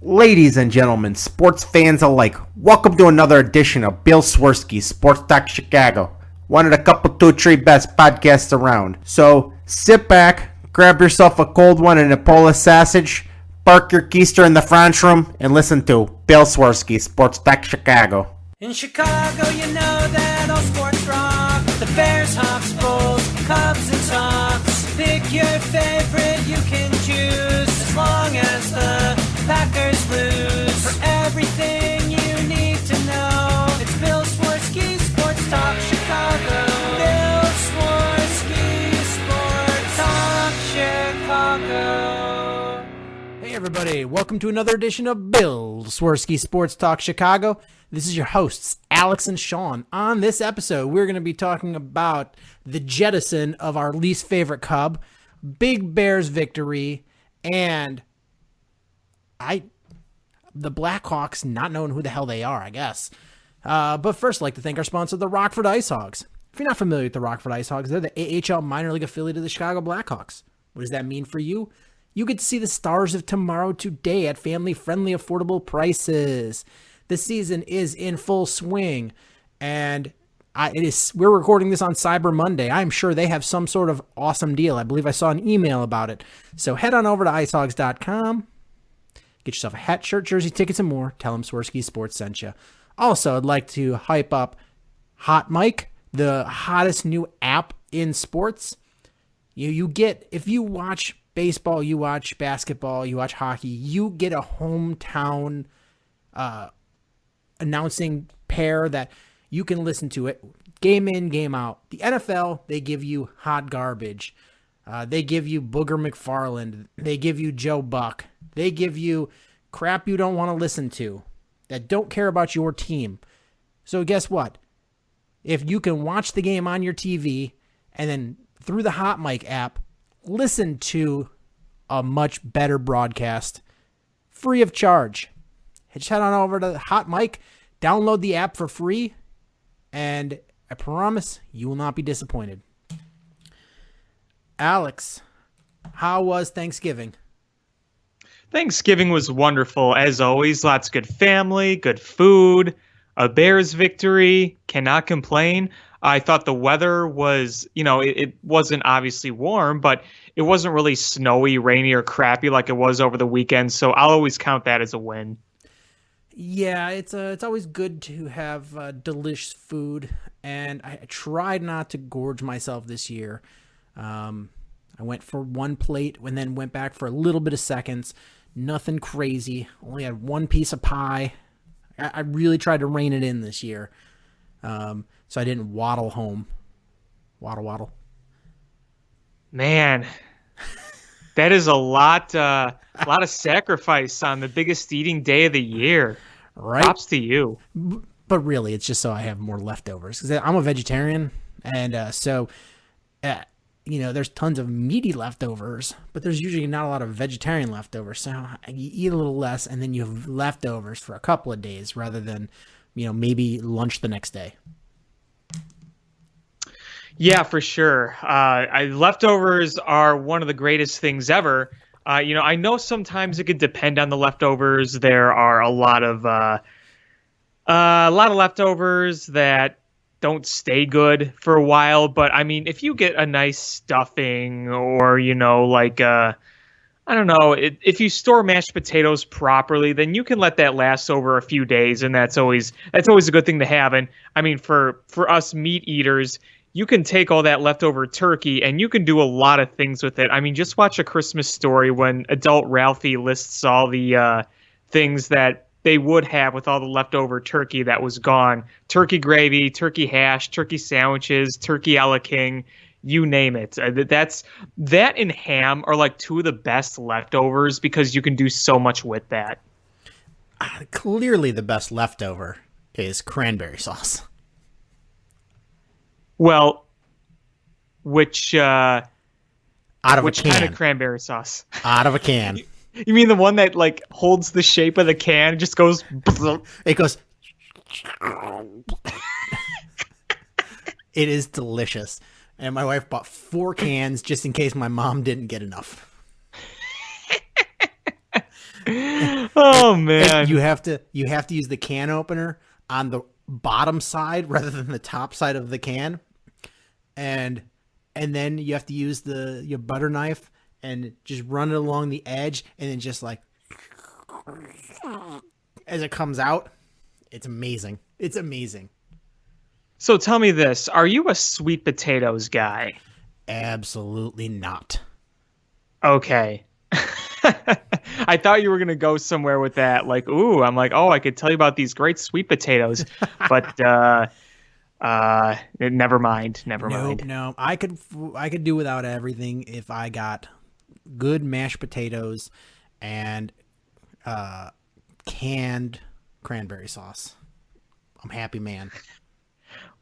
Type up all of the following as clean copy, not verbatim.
Ladies and gentlemen, sports fans alike, welcome to another edition of Bill Swerski Sports Talk Chicago, one of the couple, two, three best podcasts around. So sit back, grab yourself a cold one and a Polish sausage, park your keister in the French room, and listen to Bill Swerski Sports Talk Chicago. In Chicago, you know that all sports rock. The Bears, Hawks, Bulls, Cubs, and Sox. Pick your favorite, you can choose, as long as the Packers lose. For everything you need to know, it's Bill Swerski Sports Talk Chicago. Bill Swerski Sports Talk Chicago. Hey everybody, welcome to another edition of Bill Swerski Sports Talk Chicago. This is your hosts, Alex and Sean. On this episode, we're going to be talking about the jettison of our least favorite Cub, Big Bears victory, and the Blackhawks not knowing who the hell they are, I guess. But first, I'd like to thank our sponsor, the Rockford IceHogs. If you're not familiar with the Rockford IceHogs, they're the AHL minor league affiliate of the Chicago Blackhawks. What does that mean for you? You get to see the stars of tomorrow today at family-friendly, affordable prices. The season is in full swing, and we're recording this on Cyber Monday. I'm sure they have some sort of awesome deal. I believe I saw an email about it. So head on over to icehogs.com. Get yourself a hat, shirt, jersey, tickets, and more. Tell them Swerski Sports sent you. Also, I'd like to hype up Hot Mic, the hottest new app in sports. You get, if you watch baseball, you watch basketball, you watch hockey, you get a hometown announcing pair that you can listen to it game in, game out. The NFL, they give you hot garbage. They give you Booger McFarland. They give you Joe Buck. They give you crap you don't want to listen to that don't care about your team. So guess what? If you can watch the game on your TV and then through the Hot Mic app, listen to a much better broadcast free of charge. Just head on over to Hot Mic, download the app for free, and I promise you will not be disappointed. Alex, how was Thanksgiving? Thanksgiving was wonderful, as always. Lots of good family, good food, a Bears victory. Cannot complain. I thought the weather was, it wasn't obviously warm, but it wasn't really snowy, rainy, or crappy like it was over the weekend. So I'll always count that as a win. Yeah, it's always good to have delicious food, and I tried not to gorge myself this year. I went for one plate and then went back for a little bit of seconds. Nothing crazy. Only had one piece of pie. I really tried to rein it in this year, so I didn't waddle home. Waddle. Man, that is a lot of sacrifice on the biggest eating day of the year. Right? Props to you. But really, it's just so I have more leftovers. Because I'm a vegetarian, and there's tons of meaty leftovers, but there's usually not a lot of vegetarian leftovers. So you eat a little less, and then you have leftovers for a couple of days rather than, maybe lunch the next day. Yeah, for sure. Leftovers are one of the greatest things ever. I know sometimes it could depend on the leftovers. There are a lot of leftovers that don't stay good for a while. But I mean, if you get a nice stuffing or, if you store mashed potatoes properly, then you can let that last over a few days. And that's always a good thing to have. And I mean, for us meat eaters, you can take all that leftover turkey and you can do a lot of things with it. I mean, just watch A Christmas Story when adult Ralphie lists all the things that they would have with all the leftover turkey that was gone. Turkey gravy, turkey hash, turkey sandwiches, turkey a la king, you name it. That and ham are like two of the best leftovers because you can do so much with that. Clearly the best leftover is cranberry sauce. Well, which out of which a can. kind of cranberry sauce? Out of a can. You mean the one that like holds the shape of the can and just goes? It goes. It is delicious, and my wife bought 4 cans just in case my mom didn't get enough. Oh man. You have to use the can opener on the bottom side rather than the top side of the can, and then you have to use your butter knife and just run it along the edge, and then just like as it comes out. It's amazing. It's amazing. So tell me this: are you a sweet potatoes guy? Absolutely not. Okay. I thought you were gonna go somewhere with that, like, ooh, I'm like, oh, I could tell you about these great sweet potatoes, but never mind. No, I could do without everything if I got good mashed potatoes and canned cranberry sauce. I'm happy, man.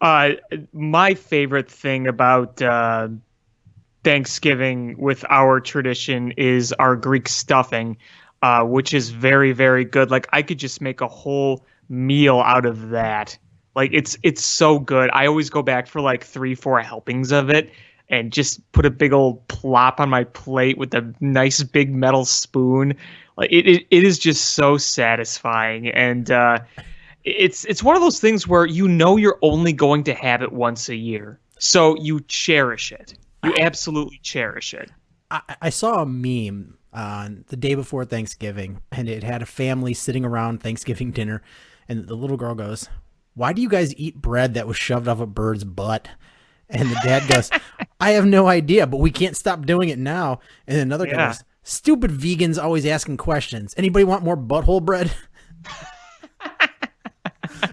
My favorite thing about Thanksgiving with our tradition is our Greek stuffing, which is very, very good. Like I could just make a whole meal out of that. Like it's so good. I always go back for like 3-4 helpings of it and just put a big old plop on my plate with a nice big metal spoon. Like it is just so satisfying. And it's one of those things where you know you're only going to have it once a year. So you cherish it. You absolutely cherish it. I saw a meme the day before Thanksgiving, and it had a family sitting around Thanksgiving dinner, and the little girl goes, "Why do you guys eat bread that was shoved off a bird's butt?" And the dad goes, "I have no idea, but we can't stop doing it now." And another guy goes, "Stupid vegans always asking questions. Anybody want more butthole bread?"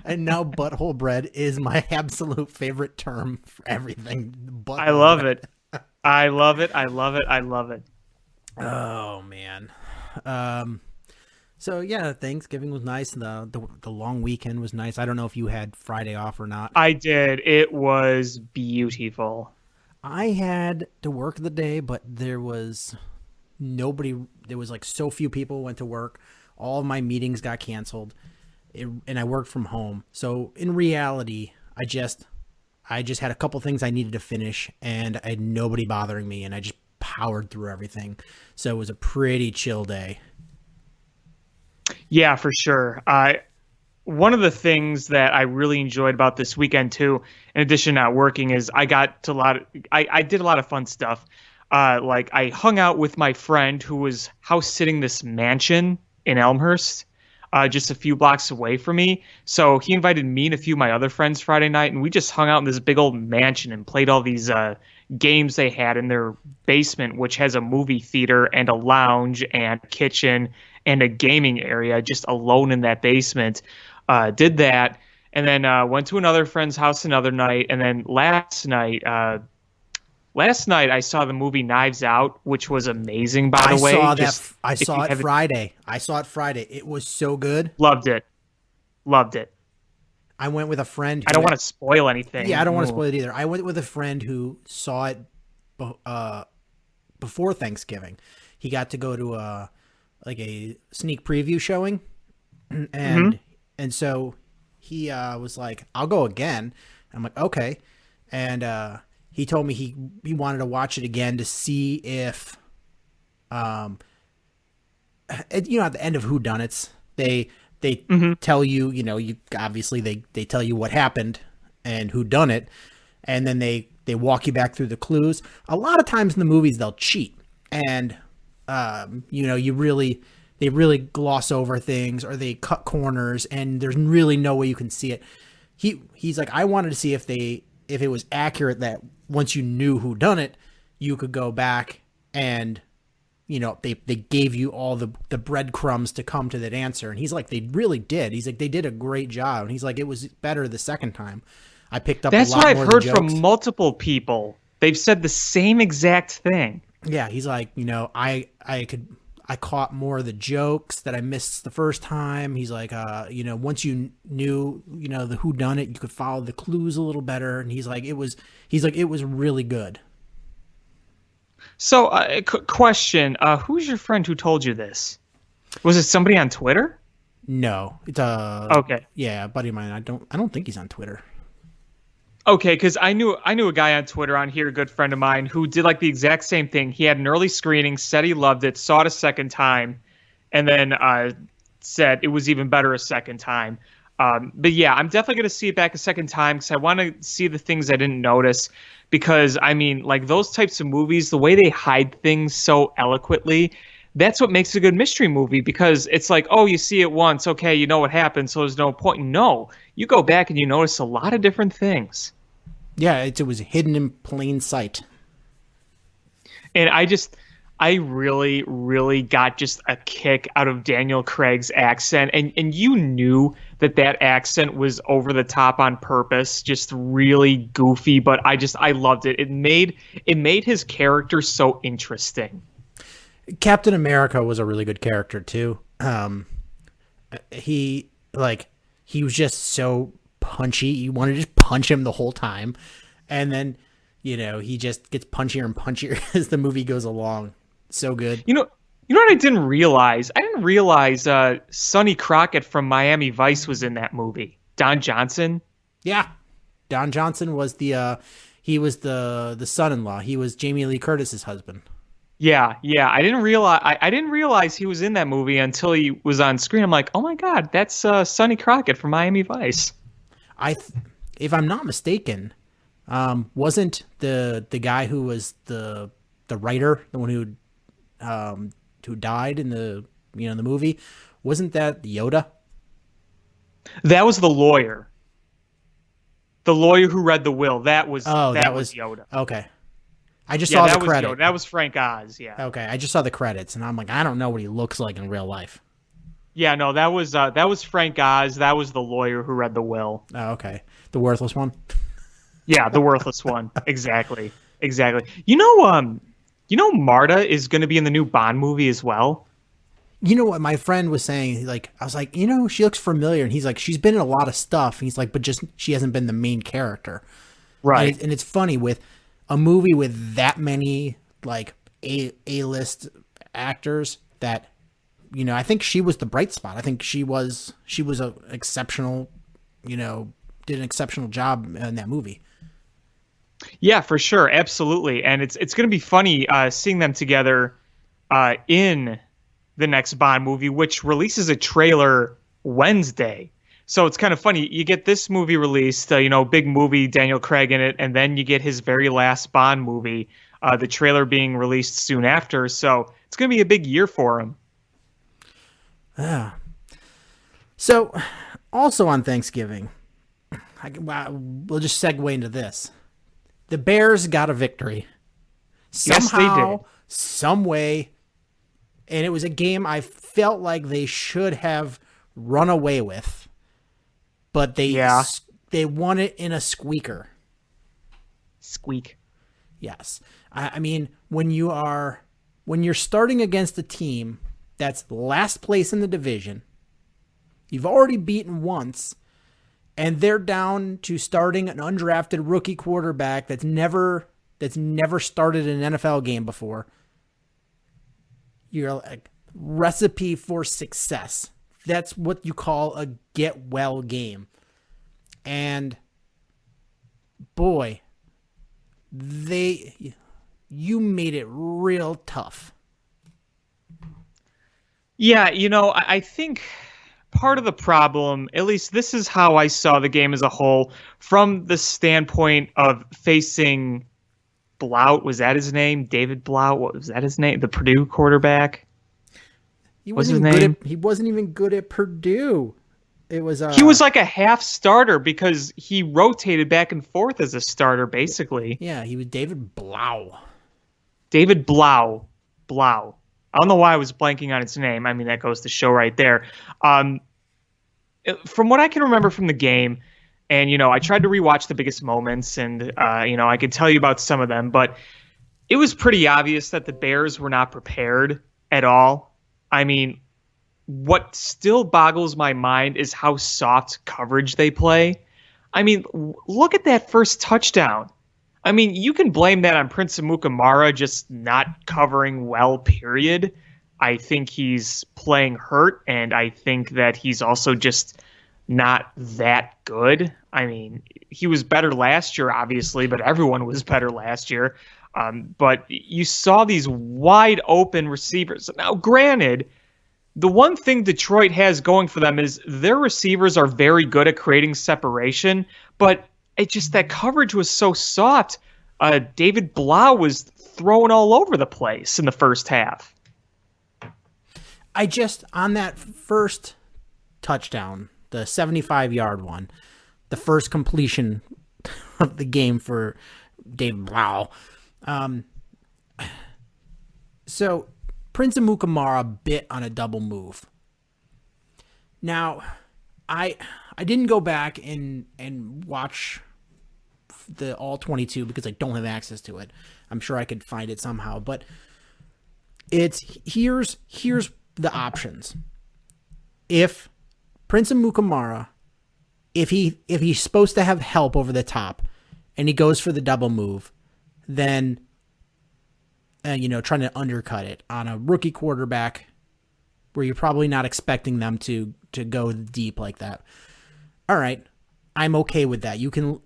And now butthole bread is my absolute favorite term for everything. I love it. I love it. I love it. I love it. Oh man. So yeah, Thanksgiving was nice. The long weekend was nice. I don't know if you had Friday off or not. I did. It was beautiful. I had to work the day, but there was nobody. There was like so few people went to work. All of my meetings got canceled, and I worked from home. So in reality, I just had a couple things I needed to finish, and I had nobody bothering me, and I just powered through everything. So it was a pretty chill day. Yeah, for sure. One of the things that I really enjoyed about this weekend too, in addition to not working, is I did a lot of fun stuff. Like I hung out with my friend who was house sitting this mansion in Elmhurst, just a few blocks away from me. So he invited me and a few of my other friends Friday night, and we just hung out in this big old mansion and played all these games they had in their basement, which has a movie theater and a lounge and kitchen and a gaming area just alone in that basement. Did that, and then went to another friend's house another night, and then last night I saw the movie Knives Out, which was amazing, by the way. I saw it Friday. It was so good. Loved it. I went with a friend. I don't want to spoil anything. Yeah, I don't want to spoil it either. I went with a friend who saw it before Thanksgiving. He got to go to a sneak preview showing, and so he was like, "I'll go again." I'm like, "Okay," and he told me he wanted to watch it again to see if, at the end of Whodunits, they tell you, you obviously they tell you what happened and who done it, and then they walk you back through the clues. A lot of times in the movies they'll cheat, and they really gloss over things, or they cut corners, and there's really no way you can see it. He's like, I wanted to see if it was accurate that once you knew who done it, you could go back and, they gave you all the breadcrumbs to come to that answer. And he's like, they really did. He's like, they did a great job. And he's like, it was better the second time. I picked up a lot more. That's what I've heard from multiple people. They've said the same exact thing. Yeah, he's like, I caught more of the jokes that I missed the first time. He's like, once you knew, the who done it, you could follow the clues a little better. And he's like, it was really good. So, question: who's your friend who told you this? Was it somebody on Twitter? No, it's okay. Yeah, a buddy of mine. I don't think he's on Twitter. Okay, because I knew a guy on Twitter on here, a good friend of mine, who did like the exact same thing. He had an early screening, said he loved it, saw it a second time, and then said it was even better a second time. But yeah, I'm definitely going to see it back a second time because I want to see the things I didn't notice. Because, I mean, like those types of movies, the way they hide things so eloquently, that's what makes a good mystery movie. Because it's like, oh, you see it once, okay, you know what happened, so there's no point. No, you go back and you notice a lot of different things. Yeah, it was hidden in plain sight. And I really, really got just a kick out of Daniel Craig's accent. And you knew that accent was over the top on purpose, just really goofy. But I loved it. It made his character so interesting. Captain America was a really good character too. He was just so punchy. You wanted to just punch him the whole time. And then, he just gets punchier and punchier as the movie goes along. So good. You know what I didn't realize? I didn't realize Sonny Crockett from Miami Vice was in that movie. Don Johnson. Yeah, Don Johnson was the son-in-law. He was Jamie Lee Curtis's husband. Yeah. I didn't realize he was in that movie until he was on screen. I'm like, oh my God, that's Sonny Crockett from Miami Vice. If I'm not mistaken, wasn't the guy who was the writer, the one who died in the the movie, wasn't that Yoda? That was the lawyer. The lawyer who read the will. That was Yoda. Okay. I just saw the credit. Yoda. That was Frank Oz, yeah. Okay, I just saw the credits and I'm like, I don't know what he looks like in real life. Yeah, no, that was Frank Oz. That was the lawyer who read the will. Oh, okay. The worthless one? Yeah, the worthless one. Exactly. Marta is going to be in the new Bond movie as well. You know what my friend was saying? I was like, she looks familiar. And he's like, she's been in a lot of stuff. And he's like, but just she hasn't been the main character. Right. And it's funny with a movie with that many A-list actors that, I think she was the bright spot. I think she was a exceptional, did an exceptional job in that movie. Yeah, for sure. Absolutely. And it's going to be funny seeing them together in the next Bond movie, which releases a trailer Wednesday. So it's kind of funny. You get this movie released, big movie, Daniel Craig in it, and then you get his very last Bond movie, the trailer being released soon after. So it's going to be a big year for him. Yeah. So also on Thanksgiving, we'll just segue into this. The Bears got a victory. Somehow, yes, they did. Some way. And it was a game I felt like they should have run away with. But they won it in a squeaker. Squeak. Yes. I mean, when you're starting against a team that's last place in the division, you've already beaten once, and they're down to starting an undrafted rookie quarterback that's never started an NFL game before. You're like, recipe for success. That's what you call a get well game. And boy, you made it real tough. Yeah, I think part of the problem, at least this is how I saw the game as a whole, from the standpoint of facing Blout, was that his name? David Blout, what was that his name? The Purdue quarterback? He wasn't even good at Purdue. It was he was like a half starter because he rotated back and forth as a starter, basically. Yeah, he was David Blau. David Blau. I don't know why I was blanking on its name. I mean, that goes to show right there. From what I can remember from the game, and, I tried to rewatch the biggest moments, and, I could tell you about some of them, but it was pretty obvious that the Bears were not prepared at all. I mean, what still boggles my mind is how soft coverage they play. I mean, look at that first touchdown. I mean, you can blame that on Prince Amukamara just not covering well, period. I think he's playing hurt, and I think that he's also just not that good. I mean, he was better last year, obviously, but everyone was better last year. But you saw these wide open receivers. Now, granted, the one thing Detroit has going for them is their receivers are very good at creating separation, but it just that coverage was so soft. David Blau was thrown all over the place in the first half. On that first touchdown, the 75-yard one, the first completion of the game for David Blau. So Prince Amukamara bit on a double move. Now, I didn't go back and watch the all 22 because I don't have access to it. I'm sure I could find it somehow, but here's the options. If Prince Amukamara, if he's supposed to have help over the top and he goes for the double move, then trying to undercut it on a rookie quarterback where you're probably not expecting them to go deep like that. All right, I'm okay with that.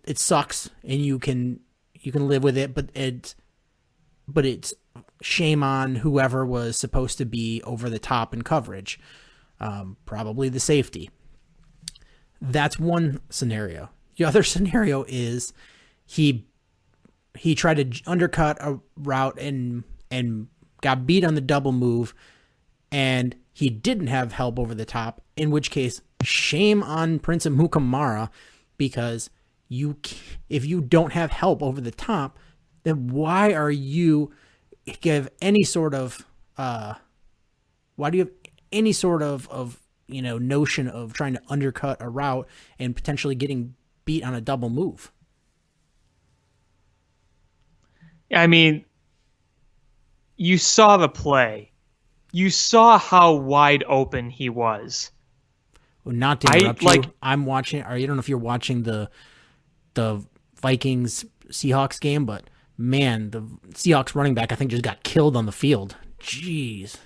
It sucks and you can live with it, but it's shame on whoever was supposed to be over the top in coverage. Probably the safety. That's one scenario. The other scenario is he tried to undercut a route and got beat on the double move, and he didn't have help over the top, in which case, shame on Prince Amukamara, because if you don't have help over the top, then why do you have any sort of notion of trying to undercut a route and potentially getting beat on a double move? I mean, you saw the play. You saw how wide open he was. Well, not to interrupt you, I'm watching. Or I don't know if you're watching the Vikings Seahawks game, but man, the Seahawks running back I think just got killed on the field. Jeez.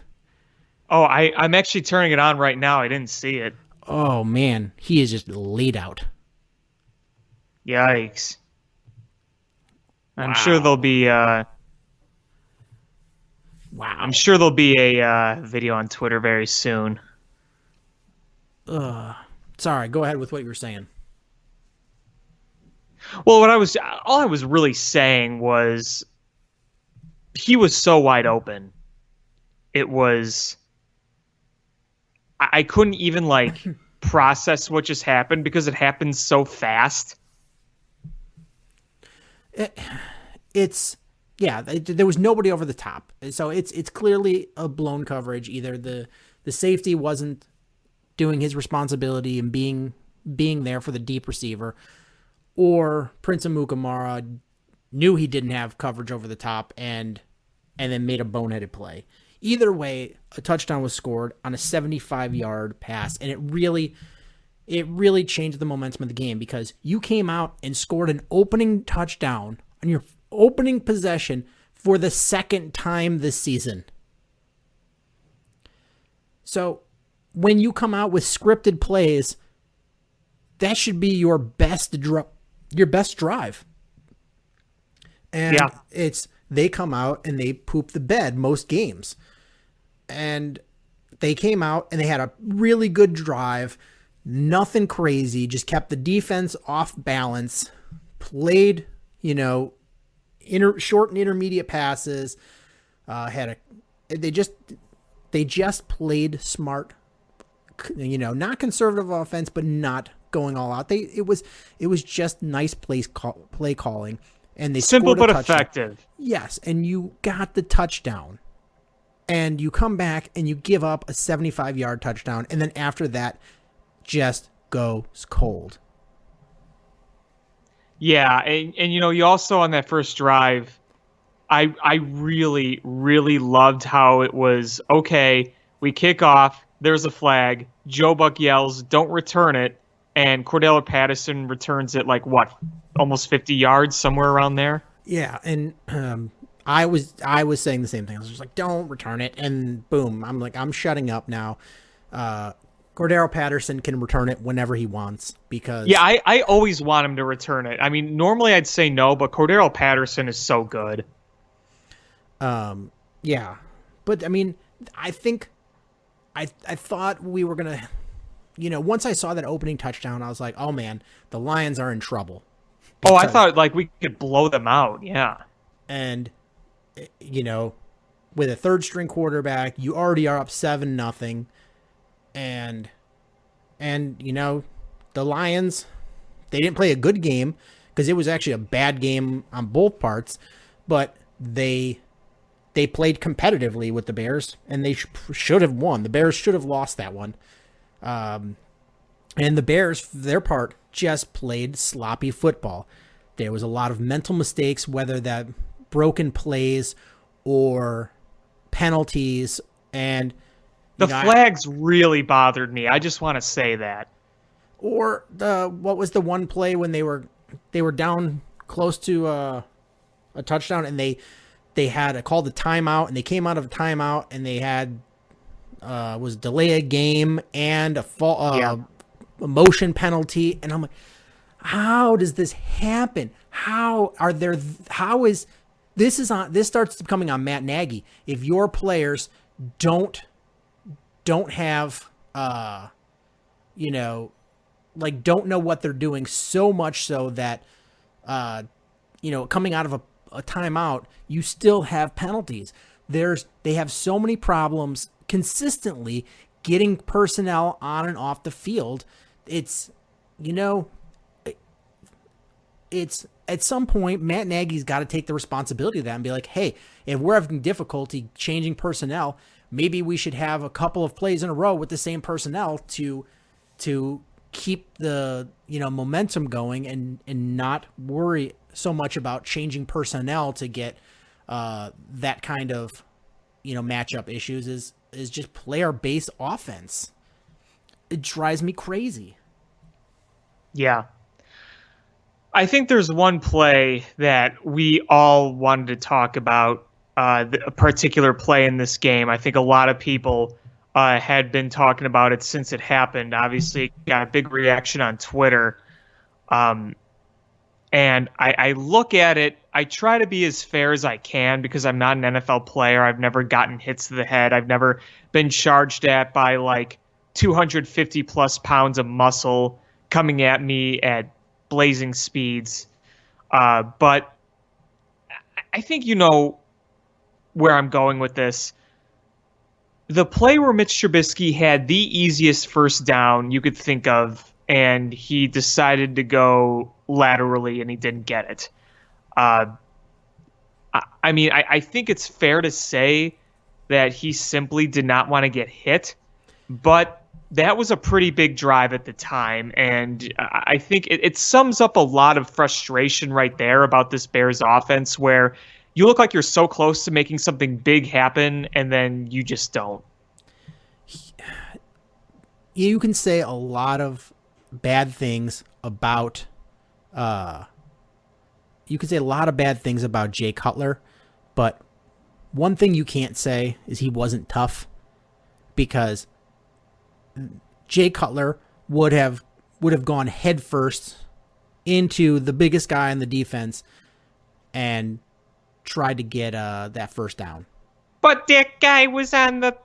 Oh, I'm actually turning it on right now. I didn't see it. Oh man, he is just laid out. Yikes. I'm sure there'll be wow. I'm sure there'll be a video on Twitter very soon. Sorry, go ahead with what you were saying. Well, all I was really saying was he was so wide open. It was I couldn't even process what just happened because it happened so fast. There was nobody over the top, so it's clearly a blown coverage. Either the safety wasn't doing his responsibility and being there for the deep receiver, or Prince Amukamara knew he didn't have coverage over the top and then made a boneheaded play. Either way, a touchdown was scored on a 75-yard pass, and it really changed the momentum of the game because you came out and scored an opening touchdown on your opening possession for the second time this season. So when you come out with scripted plays, that should be your best drive. And they come out and they poop the bed most games. And they came out and they had a really good drive, nothing crazy, just kept the defense off balance, played, short and intermediate passes, they just played smart, not conservative offense, but not going all out. It was just nice play calling, and they simple scored a but touchdown. Effective. Yes, and you got the touchdown, and you come back and you give up a 75-yard touchdown, and then after that, just goes cold. Yeah, and you also on that first drive, I really, really loved how it was, okay, we kick off, there's a flag, Joe Buck yells, don't return it, and Cordell Patterson returns it almost 50 yards, somewhere around there. Yeah, and I was saying the same thing. I was just like, don't return it, and boom, I'm shutting up now. Cordero Patterson can return it whenever he wants because... Yeah, I always want him to return it. I mean, normally I'd say no, but Cordero Patterson is so good. Yeah. But, I mean, I think I thought we were going to, once I saw that opening touchdown, I was like, oh man, the Lions are in trouble. Oh, I thought like we could blow them out. Yeah. And, with a third string quarterback, you already are up 7-0. And the Lions, they didn't play a good game because it was actually a bad game on both parts, but they played competitively with the Bears, and they should have won. The Bears should have lost that one. And the Bears, for their part, just played sloppy football. There was a lot of mental mistakes, whether that broken plays or penalties. And the flags really bothered me. I just want to say that. Or what was the one play when they were down close to a touchdown, and they had called the timeout, and they came out of a timeout, and they had was delay a game and a motion penalty, and I'm like, how does this happen? This starts becoming on Matt Nagy. If your players don't have don't know what they're doing, so much so that coming out of a timeout, you still have penalties. They have so many problems consistently getting personnel on and off the field. It's at some point, Matt Nagy's got to take the responsibility of that and be like, hey, if we're having difficulty changing personnel, maybe we should have a couple of plays in a row with the same personnel to keep the momentum going and not worry so much about changing personnel to get that kind of matchup issues. Is just player based offense. It drives me crazy. Yeah. I think there's one play that we all wanted to talk about, a particular play in this game. I think a lot of people had been talking about it since it happened. Obviously, it got a big reaction on Twitter. And I look at it, I try to be as fair as I can because I'm not an NFL player. I've never gotten hits to the head. I've never been charged at by like 250 plus pounds of muscle coming at me at blazing speeds. But I think where I'm going with this. The play where Mitch Trubisky had the easiest first down you could think of, and he decided to go laterally and he didn't get it. I think it's fair to say that he simply did not want to get hit, but that was a pretty big drive at the time, and I think it sums up a lot of frustration right there about this Bears offense, where you look like you're so close to making something big happen, and then you just don't. You can say a lot of bad things about Jay Cutler, but one thing you can't say is he wasn't tough, because Jay Cutler would have gone headfirst into the biggest guy in the defense and tried to get that first down. But that guy was on the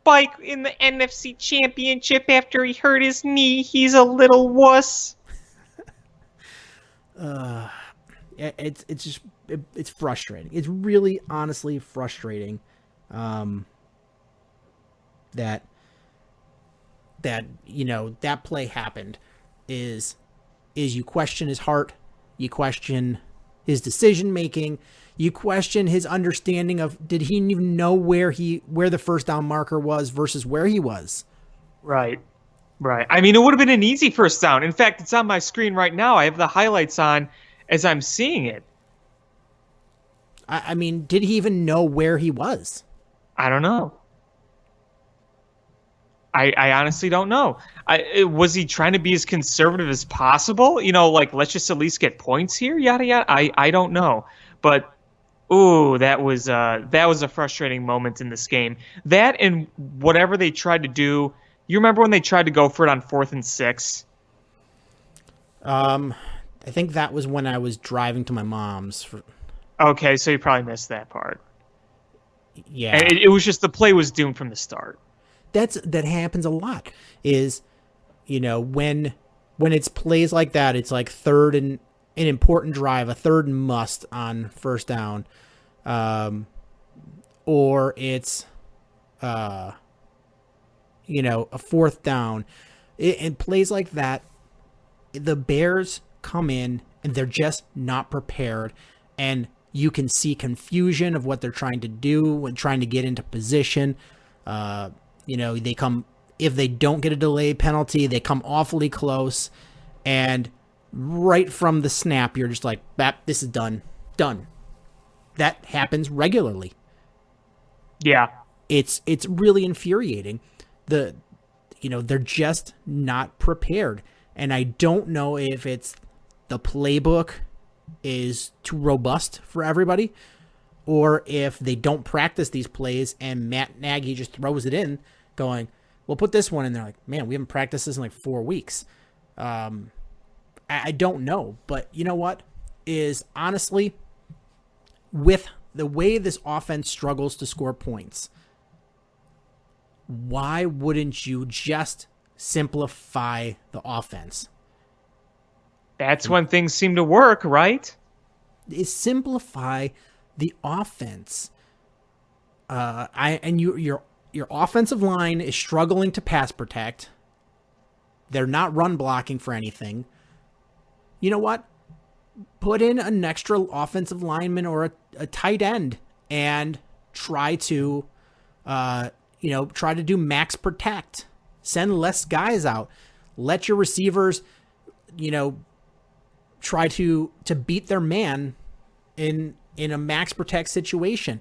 bike in the NFC Championship after he hurt his knee. He's a little wuss. It's frustrating. It's really honestly frustrating that that play happened. Is you question his heart, you question his decision making, you question his understanding of, did he even know where the first down marker was versus where he was? Right. I mean, it would have been an easy first down. In fact, it's on my screen right now. I have the highlights on as I'm seeing it. I mean, did he even know where he was? I don't know. I honestly don't know. Was he trying to be as conservative as possible? Let's just at least get points here, yada yada. I don't know, but that was a frustrating moment in this game. That and whatever they tried to do. You remember when they tried to go for it on 4th and 6? I think that was when I was driving to my mom's. Okay, so you probably missed that part. Yeah, And it was just the play was doomed from the start. that happens a lot. Is, when it's plays like that, it's like third and an important drive, a third and must on first down, or it's a fourth down. In plays like that, the Bears come in and they're just not prepared, and you can see confusion of what they're trying to do when trying to get into position. They come, if they don't get a delay penalty, they come awfully close, and right from the snap, you're just like, this is done. That happens regularly. Yeah. It's really infuriating. They're just not prepared. And I don't know if it's the playbook is too robust for everybody, or if they don't practice these plays and Matt Nagy just throws it in going, we'll put this one in there. Like, man, we haven't practiced this in like 4 weeks. I don't know, but you know what is honestly, with the way this offense struggles to score points, why wouldn't you just simplify the offense? That's when things seem to work, right? Is simplify the offense. Your offensive line is struggling to pass protect. They're not run blocking for anything. You know what? Put in an extra offensive lineman or a tight end and try to do max protect. Send less guys out. Let your receivers, try to beat their man in a max protect situation.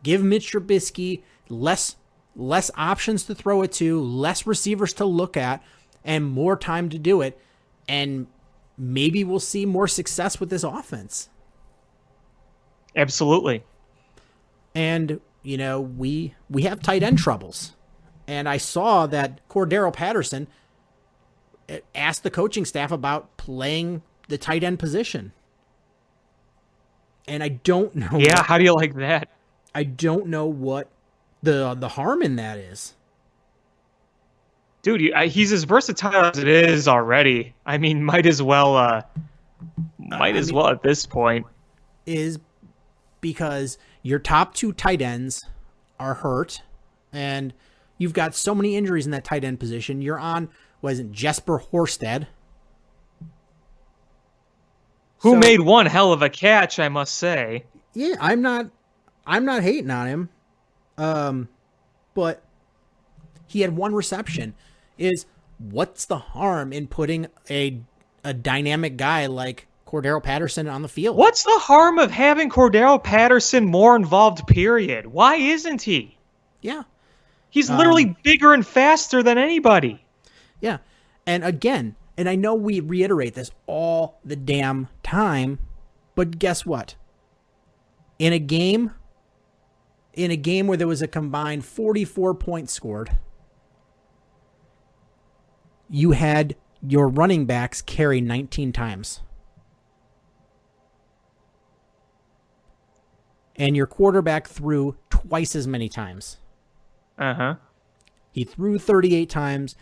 Give Mitch Trubisky less options to throw it to, less receivers to look at, and more time to do it. And maybe we'll see more success with this offense. Absolutely. And, we have tight end troubles. And I saw that Cordero Patterson asked the coaching staff about playing the tight end position. And I don't know. Yeah, how do you like that? I don't know what the harm in that is. Dude, he's as versatile as it is already. I mean, might as well at this point. Is because your top 2 tight ends are hurt, and you've got so many injuries in that tight end position. You're on, Jesper Horsted, who made one hell of a catch, I must say. Yeah, I'm not hating on him. But he had 1 reception. What's the harm in putting a dynamic guy like Cordero Patterson on the field? What's the harm of having Cordero Patterson more involved, period? Why isn't he? Yeah. He's literally bigger and faster than anybody. Yeah. And again, and I know we reiterate this all the damn time, but guess what? In a game where there was a combined 44 points scored, you had your running backs carry 19 times. And your quarterback threw twice as many times. Uh-huh. He threw 38 times,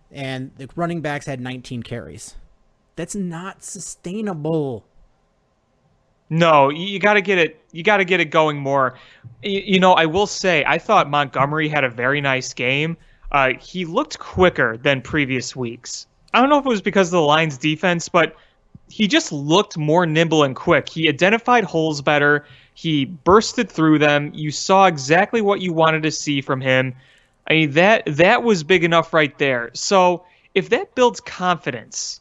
and the running backs had 19 carries. That's not sustainable. No, you got to get it. You got to get it going more. I will say, I thought Montgomery had a very nice game. He looked quicker than previous weeks. I don't know if it was because of the Lions' defense, but he just looked more nimble and quick. He identified holes better. He bursted through them. You saw exactly what you wanted to see from him. I mean, that was big enough right there. So if that builds confidence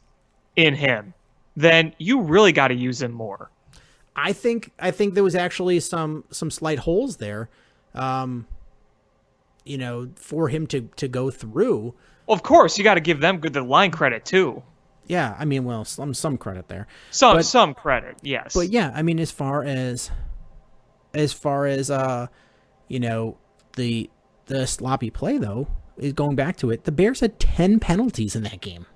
in him, then you really got to use him more. I think there was actually some slight holes there, for him to go through. Well, of course, you got to give them the line credit too. Yeah, I mean, well, some credit there. Some credit, yes. But yeah, I mean, as far as the sloppy play though, is going back to it. The Bears had 10 penalties in that game.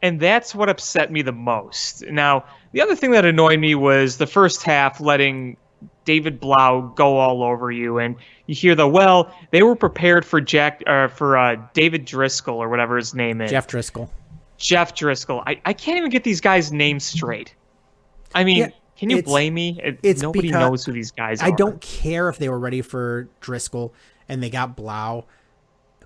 And that's what upset me the most. Now, the other thing that annoyed me was the first half letting David Blau go all over you, and you hear they were prepared for David Driscoll or whatever his name is. Jeff Driscoll. Jeff Driscoll. I can't even get these guys' names straight. I mean, Yeah, can you blame me? Nobody knows who these guys are. I don't care if they were ready for Driscoll and they got Blau.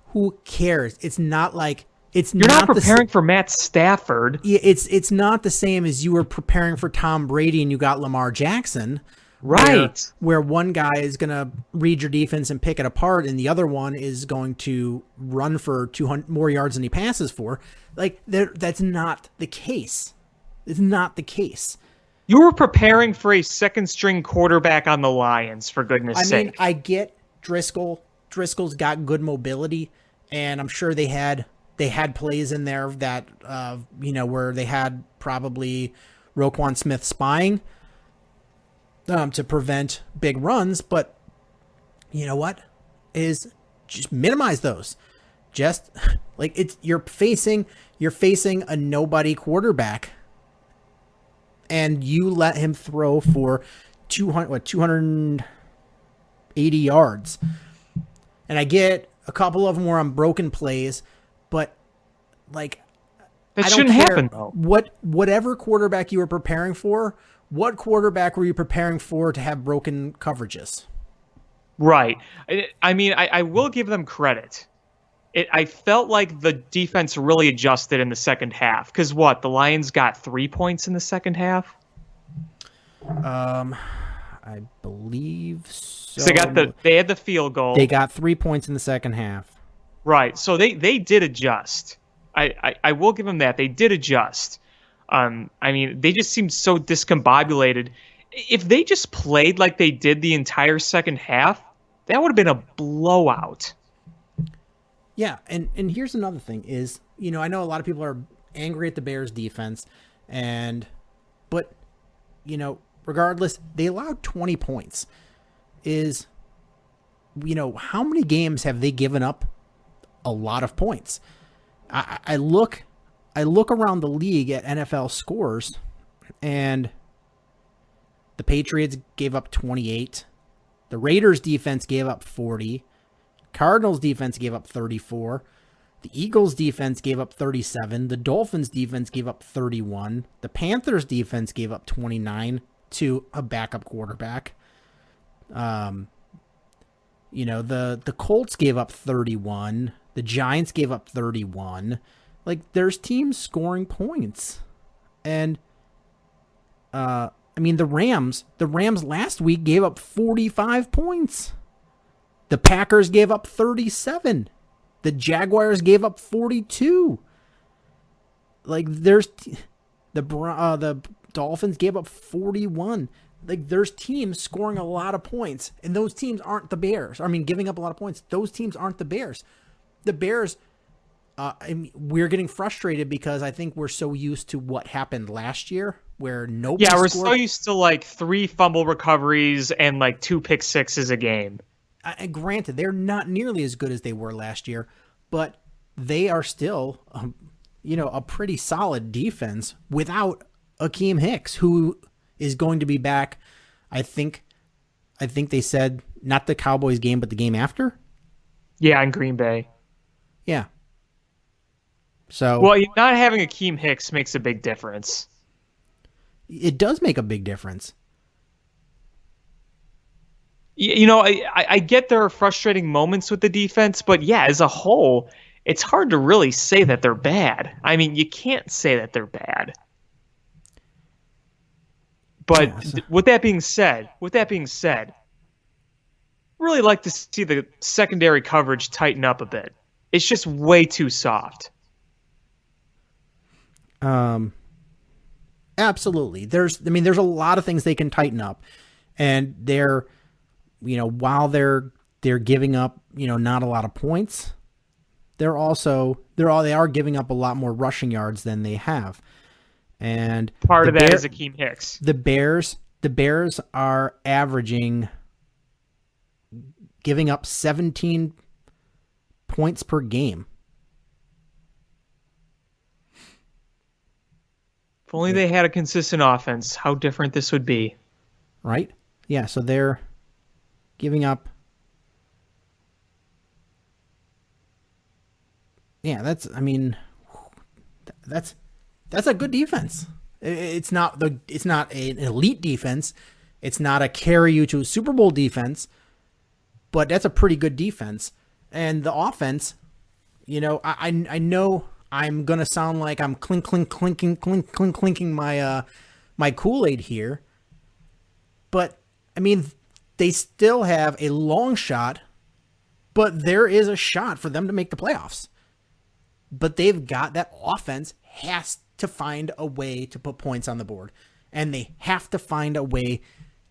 Who cares? It's not like You're not preparing for Matt Stafford. Yeah, it's not the same as you were preparing for Tom Brady and you got Lamar Jackson. Right. Where one guy is going to read your defense and pick it apart, and the other one is going to run for 200 more yards than he passes for. Like, that's not the case. It's not the case. You were preparing for a second-string quarterback on the Lions, for goodness sake. I mean, I get Driscoll. Driscoll's got good mobility, and I'm sure they had plays in there that, where they had probably Roquan Smith spying to prevent big runs. But you know what? Is just minimize those. Just like you're facing a nobody quarterback, and you let him throw for 280 yards. And I get a couple of them were on broken plays, but like that I don't shouldn't care happen though. Whatever quarterback you were preparing for, what quarterback were you preparing for to have broken coverages? Right. I mean, I will give them credit. I felt like the defense really adjusted in the second half. Because the Lions got 3 points in the second half? I believe so. So they had the field goal. They got 3 points in the second half. Right. So they did adjust. I will give them that. They did adjust. I mean, they just seemed so discombobulated. If they just played like they did the entire second half, that would have been a blowout. Yeah, and here's another thing is, I know a lot of people are angry at the Bears defense, but regardless, they allowed 20 points. How many games have they given up a lot of points? I look around the league at NFL scores, and the Patriots gave up 28. The Raiders defense gave up 40. Cardinals defense gave up 34. The Eagles defense gave up 37. The Dolphins defense gave up 31. The Panthers defense gave up 29 to a backup quarterback. The Colts gave up 31. The Giants gave up 31. Like, there's teams scoring points. And the Rams last week gave up 45 points. The Packers gave up 37. The Jaguars gave up 42. Like, there's the Dolphins gave up 41. Like, there's teams scoring a lot of points, and those teams aren't the Bears. I mean, giving up a lot of points. Those teams aren't the Bears. The Bears, we're getting frustrated because I think we're so used to what happened last year, where nobody. Yeah, we're scored. so used to like 3 fumble recoveries and like 2 pick sixes a game. Granted, they're not nearly as good as they were last year, but they are still, a pretty solid defense without Akeem Hicks, who is going to be back. I think they said not the Cowboys game, but the game after. Yeah, in Green Bay. Yeah. So not having Akeem Hicks makes a big difference. It does make a big difference. I get there are frustrating moments with the defense, but yeah, as a whole, it's hard to really say that they're bad. I mean, you can't say that they're bad. But with that being said, really like to see the secondary coverage tighten up a bit. It's just way too soft. Absolutely. There's a lot of things they can tighten up, and they're, while they're giving up, not a lot of points, they are giving up a lot more rushing yards than they have. And part of that is Akeem Hicks. The Bears are giving up 17 points per game. If only they had a consistent offense, how different this would be. Right? Yeah, so they're giving up. Yeah, that's a good defense. It's not an elite defense. It's not a carry you to a Super Bowl defense, but that's a pretty good defense. And the offense, I know I'm gonna sound like I'm clinking my Kool-Aid here, but I mean they still have a long shot, but there is a shot for them to make the playoffs. But they've got that offense has to find a way to put points on the board, and they have to find a way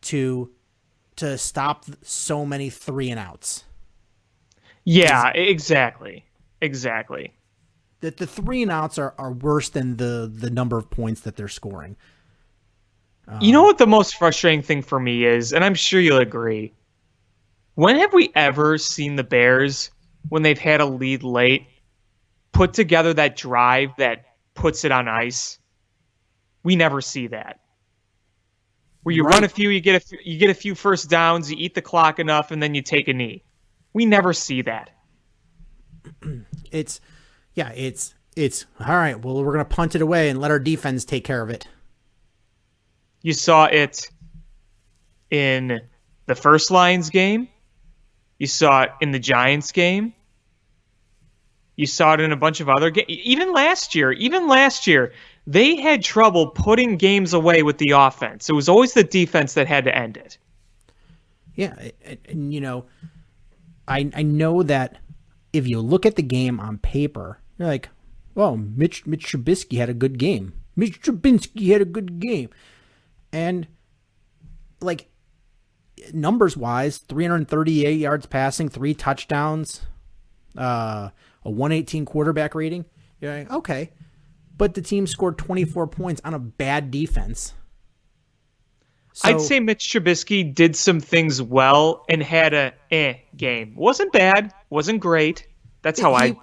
to stop so many 3-and-outs. Yeah, exactly. That the 3-and-outs are worse than the number of points that they're scoring. You know what the most frustrating thing for me is, and I'm sure you'll agree. When have we ever seen the Bears, when they've had a lead late, put together that drive that puts it on ice? We never see that. Where you run a few, you get a few first downs, you eat the clock enough, and then you take a knee. We never see that. It's all right. Well, we're gonna punt it away and let our defense take care of it. You saw it in the first Lions game. You saw it in the Giants game. You saw it in a bunch of other games. Even last year, they had trouble putting games away with the offense. It was always the defense that had to end it. Yeah, and I know that if you look at the game on paper, you're like, well, Mitch Trubisky had a good game. And like numbers wise, 338 yards passing, 3 touchdowns, a 118 quarterback rating. You're like, okay, but the team scored 24 points on a bad defense. So, I'd say Mitch Trubisky did some things well and had a game. Wasn't bad, wasn't great. That's how I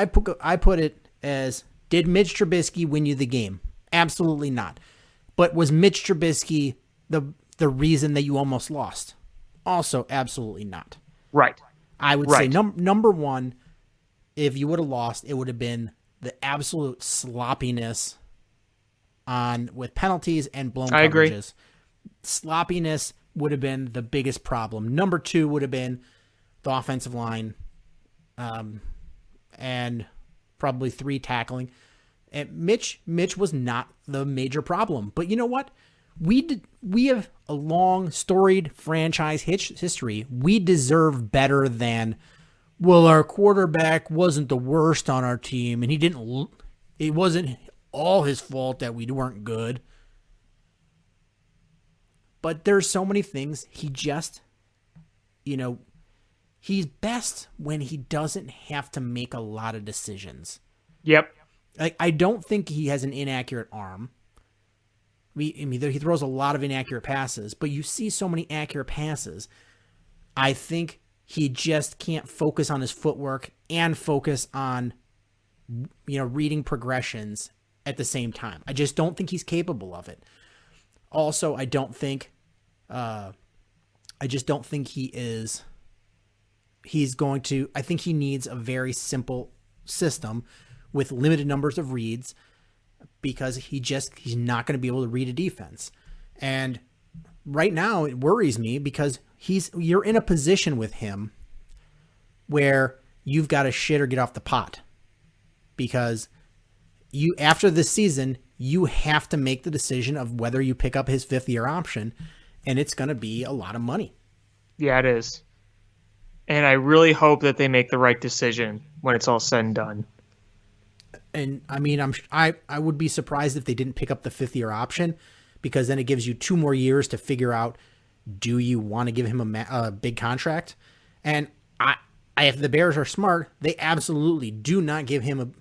put it as, did Mitch Trubisky win you the game? Absolutely not. But was Mitch Trubisky the reason that you almost lost? Also, absolutely not. Right. I would say number one, if you would have lost, it would have been the absolute sloppiness with penalties and blown coverages. I agree. Sloppiness would have been the biggest problem. Number 2 would have been the offensive line, and probably 3 tackling. And Mitch was not the major problem. But you know what? We have a long, storied franchise history. We deserve better than, well, our quarterback wasn't the worst on our team, and it wasn't all his fault that we weren't good. But there's so many things he just, he's best when he doesn't have to make a lot of decisions. Yep. Like, I don't think he has an inaccurate arm. I mean, he throws a lot of inaccurate passes, but you see so many accurate passes. I think he just can't focus on his footwork and focus on, reading progressions at the same time. I just don't think he's capable of it. Also, I just don't think he is. I think he needs a very simple system with limited numbers of reads, because he's not going to be able to read a defense. And right now it worries me because you're in a position with him where you've got to shit or get off the pot, because after this season, you have to make the decision of whether you pick up his 5th-year option, and it's going to be a lot of money. Yeah, it is. And I really hope that they make the right decision when it's all said and done. And I mean, I would be surprised if they didn't pick up the 5th-year option, because then it gives you 2 more years to figure out, do you want to give him a big contract? And if the Bears are smart, they absolutely do not give him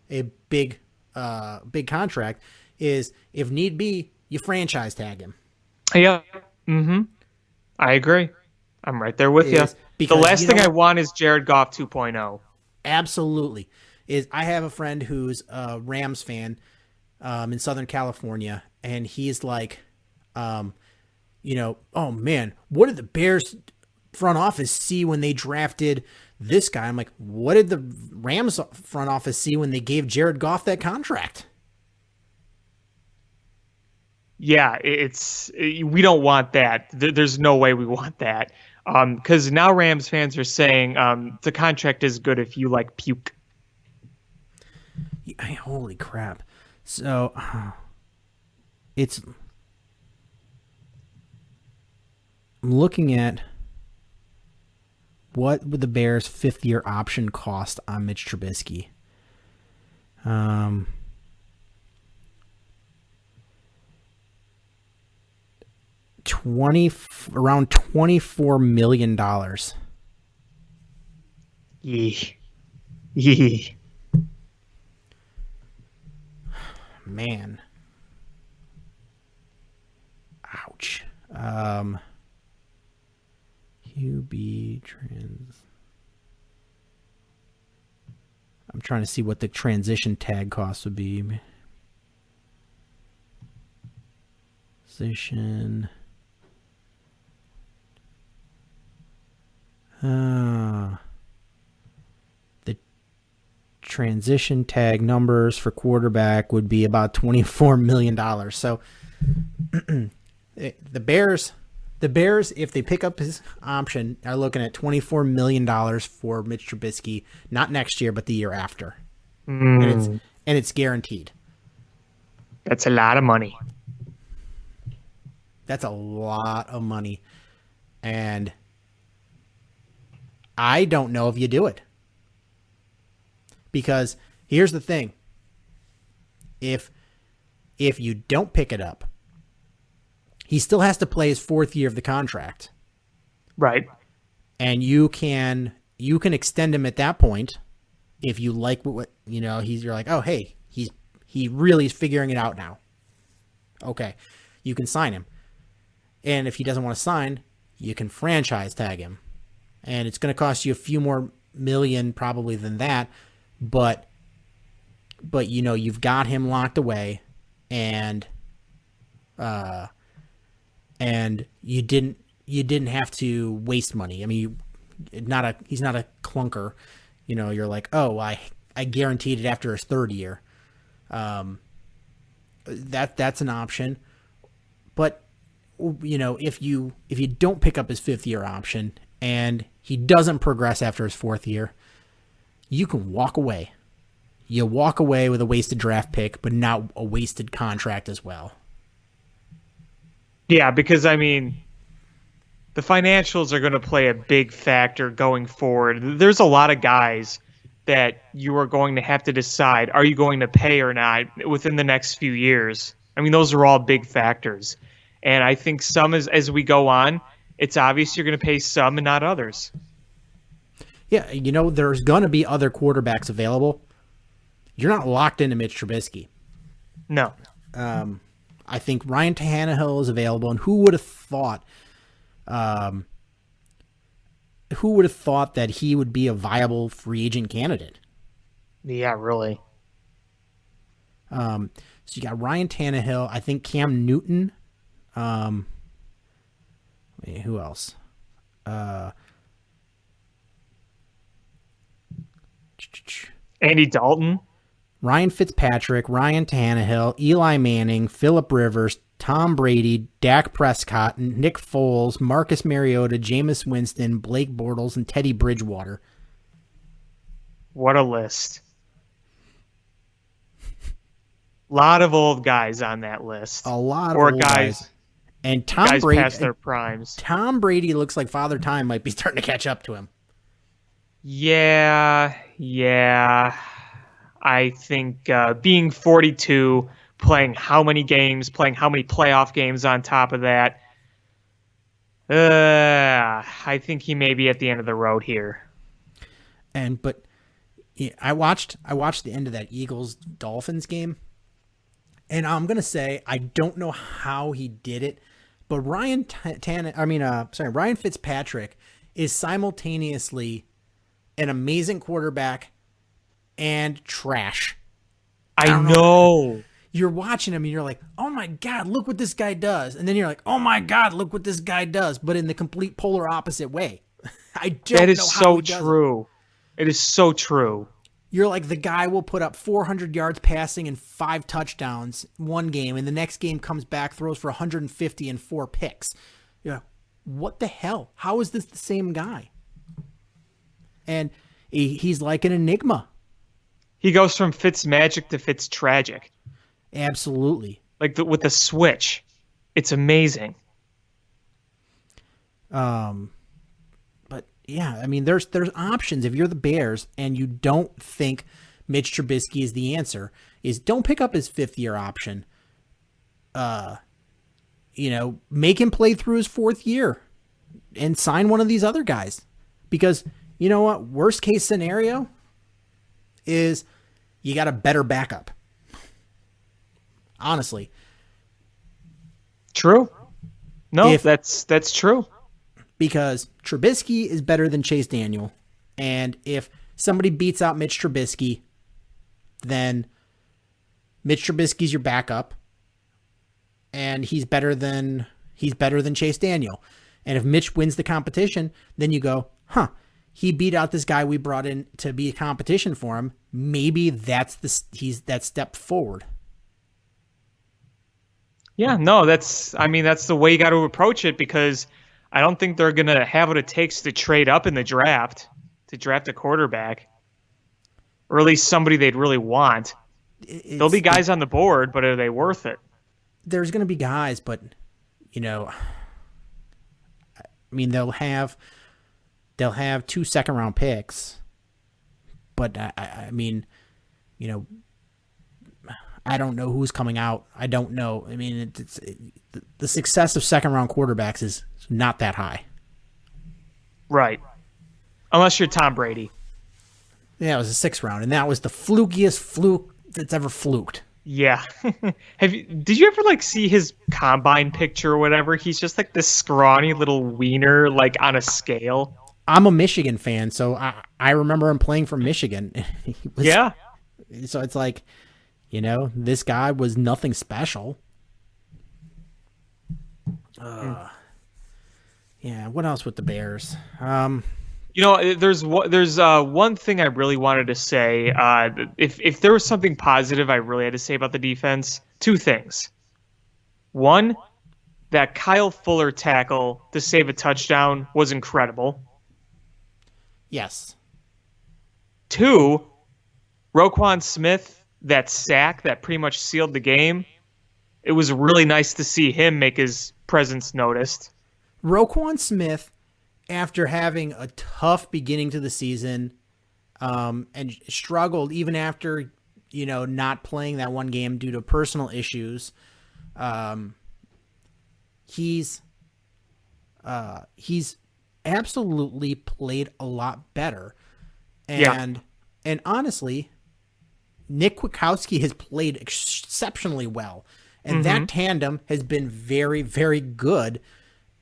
a big contract. Is, if need be, you franchise tag him. Yeah. Mm-hmm. I agree. I'm right there with you. The last thing I want is Jared Goff 2.0. Absolutely. I have a friend who's a Rams fan in Southern California, and he's like, oh man, what did the Bears front office see when they drafted this guy? I'm like, what did the Rams front office see when they gave Jared Goff that contract? Yeah, we don't want that. There's no way we want that. Because now Rams fans are saying the contract is good if you like puke. Holy crap. So I'm looking at what would the Bears' 5th-year option cost on Mitch Trubisky. Around $24 million. Yee. Man. Ouch. QB trans. I'm trying to see what the transition tag cost would be. Position. The transition tag numbers for quarterback would be about $24 million. So the Bears, if they pick up his option, are looking at $24 million for Mitch Trubisky, not next year, but the year after. And it's guaranteed. That's a lot of money. That's a lot of money. And I don't know if you do it. Because here's the thing. If you don't pick it up, he still has to play his 4th year of the contract. Right. And you can extend him at that point if you like what you're like, oh hey, he really is figuring it out now. Okay. You can sign him. And if he doesn't want to sign, you can franchise tag him. And it's going to cost you a few more million probably than that, but you've got him locked away, and you didn't have to waste money. I mean, he's not a clunker. You're like, oh, I guaranteed it after his 3rd year. That's an option, but if you don't pick up his 5th year option and he doesn't progress after his 4th year, you can walk away. You walk away with a wasted draft pick, but not a wasted contract as well. Yeah, because I mean, the financials are going to play a big factor going forward. There's a lot of guys that you are going to have to decide, are you going to pay or not within the next few years? I mean, those are all big factors. And I think some, as we go on, it's obvious you're going to pay some and not others. Yeah, there's going to be other quarterbacks available. You're not locked into Mitch Trubisky. No. I think Ryan Tannehill is available, and who would have thought that he would be a viable free agent candidate? Yeah, really. So you got Ryan Tannehill. I think Cam Newton. Who else? Andy Dalton. Ryan Fitzpatrick, Ryan Tannehill, Eli Manning, Phillip Rivers, Tom Brady, Dak Prescott, Nick Foles, Marcus Mariota, Jameis Winston, Blake Bortles, and Teddy Bridgewater. What a list. A lot of old guys on that list. A lot of old guys. And Tom guys Brady past their primes. Tom Brady looks like Father Time might be starting to catch up to him. Yeah. I think being 42, playing how many games, playing how many playoff games on top of that, I think he may be at the end of the road here. But I watched the end of that Eagles-Dolphins game, and I'm gonna say I don't know how he did it, but Ryan Fitzpatrick is simultaneously an amazing quarterback and trash. I know. you're watching him and you're like, oh my God, look what this guy does. And then you're like, oh my God, look what this guy does. But in the complete polar opposite way. I don't That is know how so he does true. It is so true. You're like, the guy will put up 400 yards passing and 5 touchdowns one game, and the next game comes back, throws for 150 and 4 picks. Yeah, what the hell? How is this the same guy? And he's like an enigma. He goes from Fitzmagic to Fitztragic. Absolutely. Like with the switch. It's amazing. But yeah, I mean, there's options. If you're the Bears and you don't think Mitch Trubisky is the answer, is don't pick up his 5th-year option. Make him play through his 4th year and sign one of these other guys. Because you know what? Worst case scenario is you got a better backup. Honestly. True. No, that's true. Because Trubisky is better than Chase Daniel. And if somebody beats out Mitch Trubisky, then Mitch Trubisky's your backup. And he's better than Chase Daniel. And if Mitch wins the competition, then you go, he beat out this guy we brought in to be a competition for him. Maybe he's that step forward. Yeah, no, that's the way you got to approach it, because I don't think they're going to have what it takes to trade up in the draft to draft a quarterback, or at least somebody they'd really want. There'll be guys on the board, but are they worth it? There's going to be guys, but they'll have 2 second-round picks, but I don't know who's coming out. I don't know. I mean, the success of second-round quarterbacks is not that high. Right. Unless you're Tom Brady. Yeah, it was a 6th round, and that was the flukiest fluke that's ever fluked. Yeah. Did you ever see his combine picture or whatever? He's just like this scrawny little wiener, on a scale. I'm a Michigan fan, so I remember him playing for Michigan. Yeah. So it's like, this guy was nothing special. Yeah, what else with the Bears? There's one thing I really wanted to say. If there was something positive I really had to say about the defense, 2 things. One, that Kyle Fuller tackle to save a touchdown was incredible. Yes. 2, Roquan Smith, that sack that pretty much sealed the game. It was really nice to see him make his presence noticed. Roquan Smith, after having a tough beginning to the season, and struggled even after, not playing that one game due to personal issues, he's absolutely played a lot better. And honestly, Nick Kwiatkowski has played exceptionally well. And that tandem has been very, very good.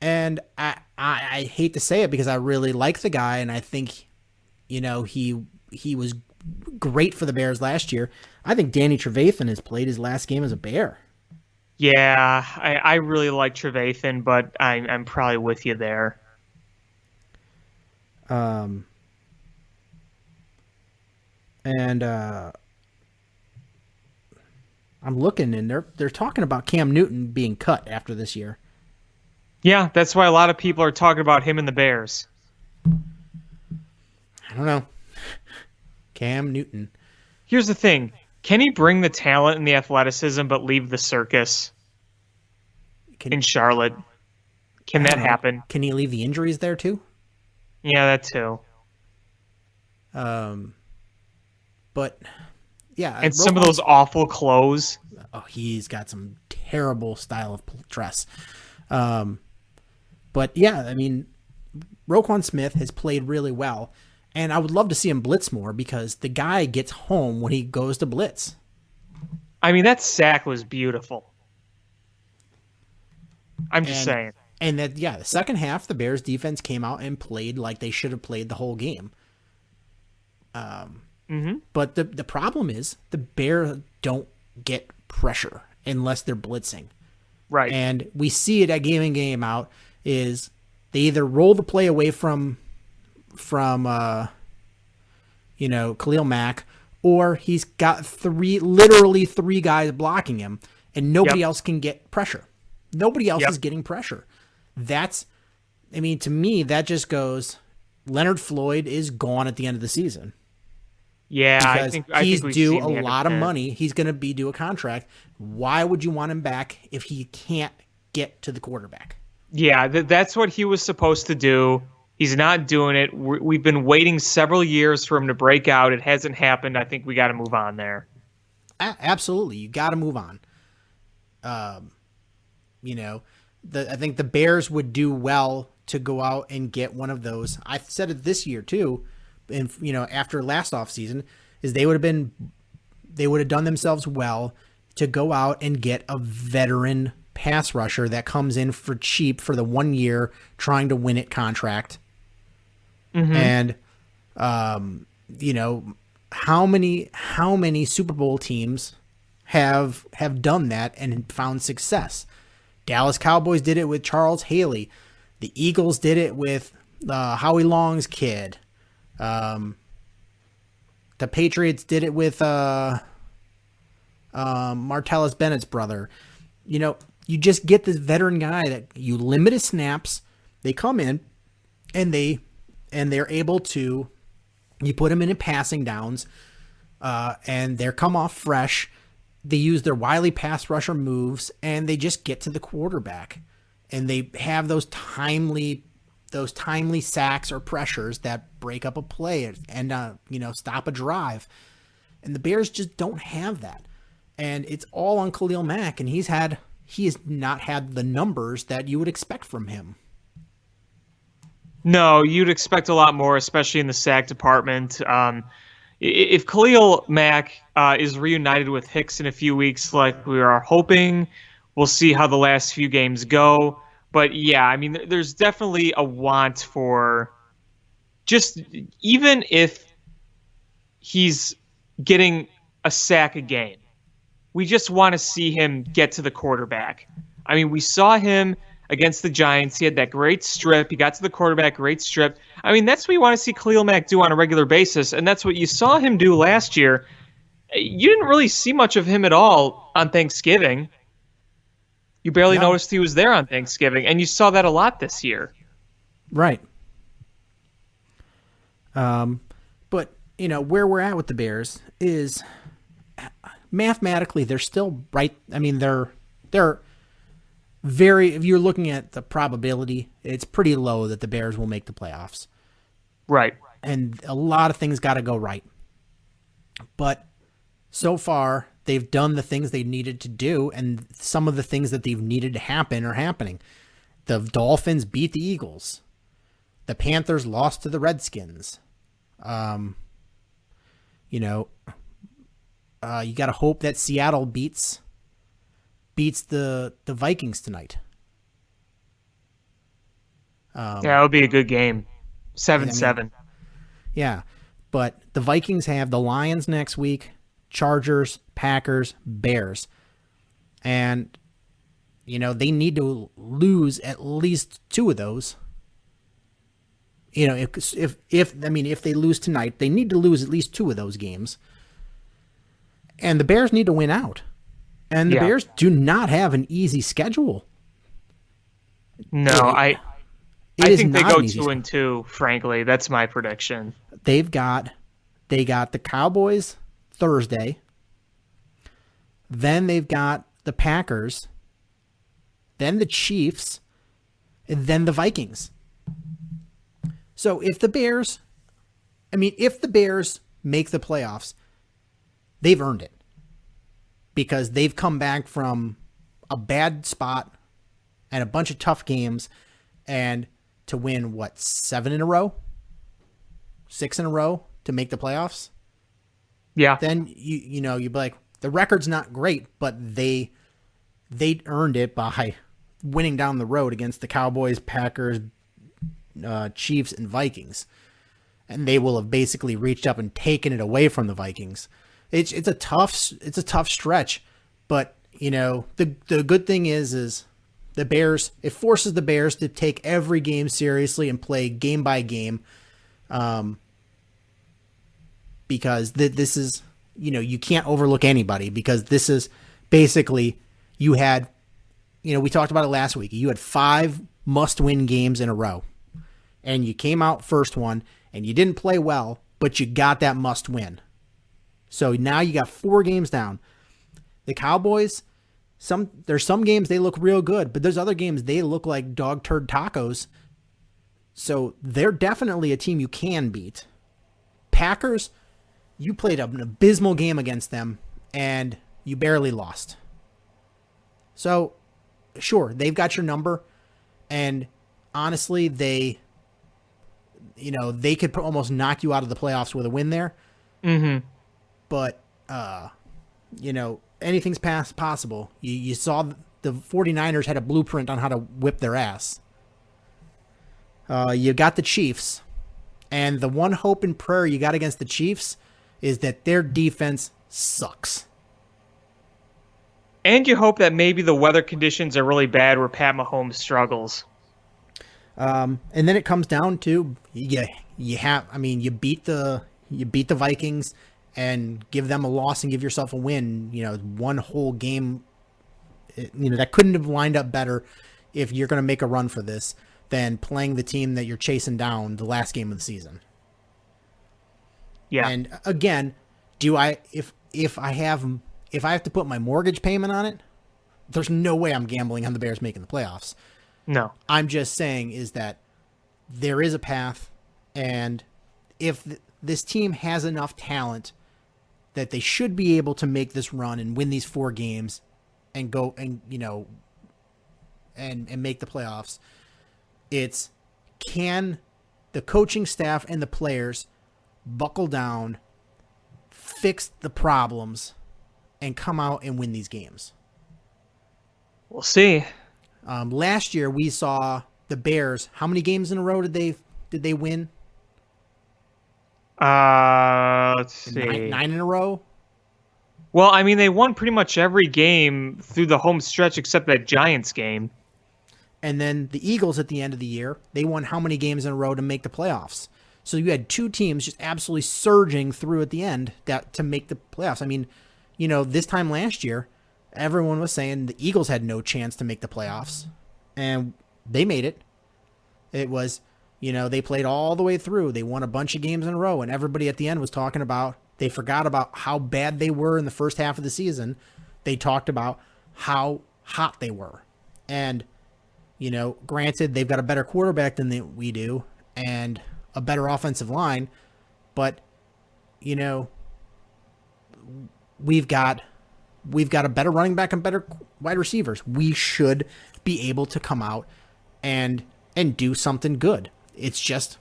And I hate to say it because I really like the guy, and I think, he was great for the Bears last year. I think Danny Trevathan has played his last game as a Bear. Yeah, I really like Trevathan, but I'm probably with you there. I'm looking, and they're talking about Cam Newton being cut after this year. Yeah, that's why a lot of people are talking about him and the Bears. I don't know. Cam Newton. Here's the thing. Can he bring the talent and the athleticism but leave the circus in Charlotte? Can that happen? Can he leave the injuries there too? Yeah, that too. But yeah, and some of those awful clothes. Oh, he's got some terrible style of dress. But yeah, I mean, Roquan Smith has played really well, and I would love to see him blitz more because the guy gets home when he goes to blitz. I mean, that sack was beautiful. I'm just saying. And that, the second half, the Bears defense came out and played like they should have played the whole game. But the problem is the Bears don't get pressure unless they're blitzing. Right. And we see it at game in, game out is they either roll the play away from Khalil Mack, or he's got literally three guys blocking him, and nobody else can get pressure. Nobody else is getting pressure. To me, that just goes, Leonard Floyd is gone at the end of the season. Yeah, Because he's we've due seen a the end lot of that. money. He's going to be due a contract. Why would you want him back if he can't get to the quarterback? Yeah, that's what he was supposed to do. He's not doing it. We've been waiting several years for him to break out. It hasn't happened. I think we got to move on there. Absolutely. You got to move on. I think the Bears would do well to go out and get one of those. I said it this year too, and after last offseason, is they would have done themselves well to go out and get a veteran pass rusher that comes in for cheap for the 1 year trying to win it contract. And how many Super Bowl teams have done that and found success? Dallas Cowboys did it with Charles Haley. The Eagles did it with Howie Long's kid. The Patriots did it with Martellus Bennett's brother. You just get this veteran guy that you limit his snaps. They come in and they're able to, you put them in passing downs, and they're come off fresh. They use their wily pass rusher moves, and they just get to the quarterback, and they have those timely sacks or pressures that break up a play and stop a drive. And the Bears just don't have that, and it's all on Khalil Mack, and he has not had the numbers that you would expect from him. No, you'd expect a lot more, especially in the sack department. If Khalil Mack is reunited with Hicks in a few weeks, like we are hoping, we'll see how the last few games go. But yeah, there's definitely a want for just, even if he's getting a sack a game, we just want to see him get to the quarterback. We saw him against the Giants. He had that great strip. He got to the quarterback, great strip. That's what you want to see Khalil Mack do on a regular basis, and that's what you saw him do last year. You didn't really see much of him at all on Thanksgiving. You barely noticed he was there on Thanksgiving, and you saw that a lot this year. Right. But, where we're at with the Bears is mathematically they're still right. They're very, if you're looking at the probability, it's pretty low that the Bears will make the playoffs. Right. And a lot of things got to go right. But so far, they've done the things they needed to do, and some of the things that they've needed to happen are happening. The Dolphins beat the Eagles. The Panthers lost to the Redskins. You got to hope that Seattle beats the Vikings tonight. Yeah, it'll be a good game. 7-7. Yeah, but the Vikings have the Lions next week, Chargers, Packers, Bears. And, they need to lose at least two of those. If they lose tonight, they need to lose at least two of those games. And the Bears need to win out. And the Bears do not have an easy schedule. No, I think they go 2-2, frankly. That's my prediction. They got the Cowboys Thursday. Then they've got the Packers. Then the Chiefs. And then the Vikings. So if the Bears make the playoffs, they've earned it. Because they've come back from a bad spot and a bunch of tough games, and to win, 7 in a row? 6 in a row to make the playoffs? Yeah. Then, you'd be like, the record's not great, but they earned it by winning down the road against the Cowboys, Packers, Chiefs, and Vikings. And they will have basically reached up and taken it away from the Vikings. It's a tough stretch, But, the good thing is the Bears, it forces the Bears to take every game seriously and play game by game. Because this is, you can't overlook anybody, because this is basically, you had, we talked about it last week. You had 5 must-win games in a row, and you came out first one, and you didn't play well, but you got that must-win. So now you got 4 games down. The Cowboys, there's some games they look real good, but there's other games they look like dog turd tacos. So they're definitely a team you can beat. Packers, you played an abysmal game against them, and you barely lost. So, sure, they've got your number, and honestly, they could almost knock you out of the playoffs with a win there. Mm-hmm. But, anything's possible. You saw the 49ers had a blueprint on how to whip their ass. You got the Chiefs, and the one hope and prayer you got against the Chiefs is that their defense sucks. And you hope that maybe the weather conditions are really bad where Pat Mahomes struggles. And then it comes down to you beat the Vikings and give them a loss and give yourself a win. One whole game. That couldn't have lined up better if you're going to make a run for this than playing the team that you're chasing down the last game of the season. Yeah. And again, if I have to put my mortgage payment on it, there's no way I'm gambling on the Bears making the playoffs. No. I'm just saying is that there is a path, and if this team has enough talent that they should be able to make this run and win these 4 games and go and and make the playoffs. It's, can the coaching staff and the players buckle down, fix the problems, and come out and win these games? We'll see. Last year we saw the Bears. How many games in a row did they win? Let's see. 9 in a row. Well, I mean, they won pretty much every game through the home stretch except that Giants game. And then the Eagles at the end of the year, they won how many games in a row to make the playoffs? So you had 2 teams just absolutely surging through at the end to make the playoffs. I mean, this time last year, everyone was saying the Eagles had no chance to make the playoffs, and they made it. It was, they played all the way through. They won a bunch of games in a row, and everybody at the end was talking about, they forgot about how bad they were in the first half of the season. They talked about how hot they were. And, granted, they've got a better quarterback than we do and a better offensive line, but, we've got a better running back and better wide receivers. We should be able to come out and do something good. It's just,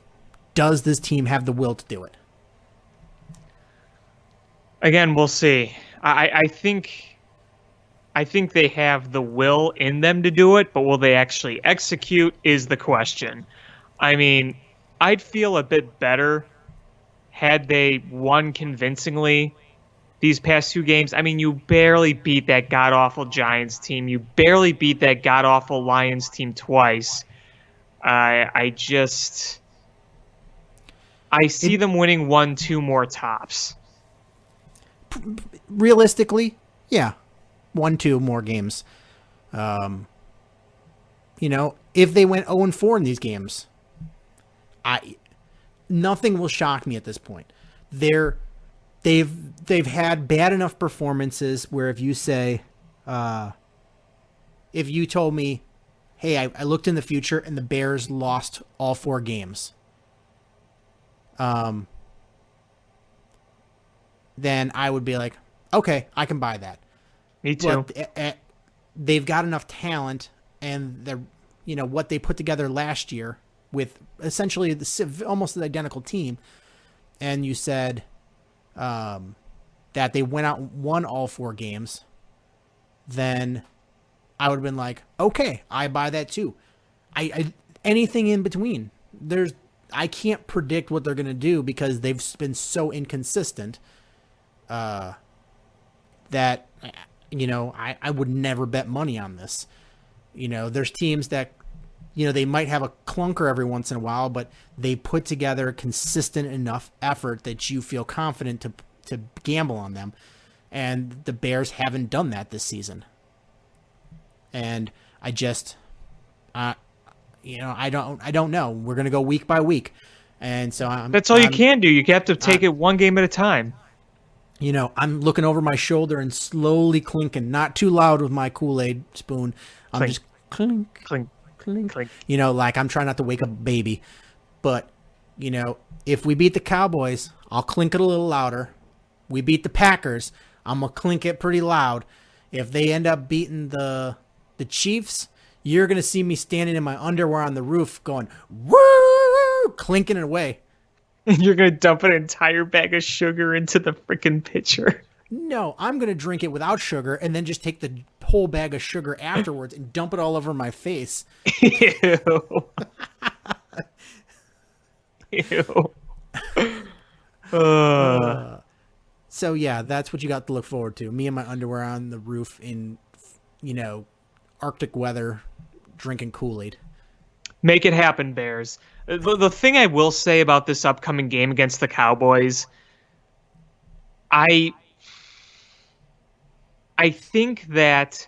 does this team have the will to do it? Again, we'll see. I think they have the will in them to do it, but will they actually execute is the question. I mean, I'd feel a bit better had they won convincingly these past 2 games. I mean, you barely beat that god-awful Giants team. You barely beat that god-awful Lions team twice. I see them winning 1-2 more tops. Realistically, yeah, 1-2 more games. If they went 0-4 in these games, nothing will shock me at this point. They've had bad enough performances where if you say, if you told me, hey, I looked in the future and the Bears lost all 4 games, then I would be like, okay, I can buy that. Me too. But they've got enough talent, and they're, what they put together last year with essentially almost the identical team, and you said that they went out and won all 4 games, then I would have been like, okay, I buy that too. I anything in between, I can't predict what they're going to do because they've been so inconsistent that, I would never bet money on this. There's teams that, they might have a clunker every once in a while, but they put together consistent enough effort that you feel confident to gamble on them. And the Bears haven't done that this season. And I just, I don't know. We're going to go week by week. And so that's all you can do. You have to take it one game at a time. I'm looking over my shoulder and slowly clinking, not too loud with my Kool-Aid spoon. I'm Clink. just clink, Clink, clink. clink. Like I'm trying not to wake up a baby. But, if we beat the Cowboys, I'll clink it a little louder. We beat the Packers, I'm going to clink it pretty loud. If they end up beating the Chiefs, you're going to see me standing in my underwear on the roof going, woo, clinking it away. You're going to dump an entire bag of sugar into the freaking pitcher. No, I'm going to drink it without sugar and then just take the whole bag of sugar afterwards and dump it all over my face. Ew. Ew. So, yeah, that's what you got to look forward to. Me and my underwear on the roof in, Arctic weather, drinking Kool-Aid. Make it happen, Bears. The thing I will say about this upcoming game against the Cowboys, I think that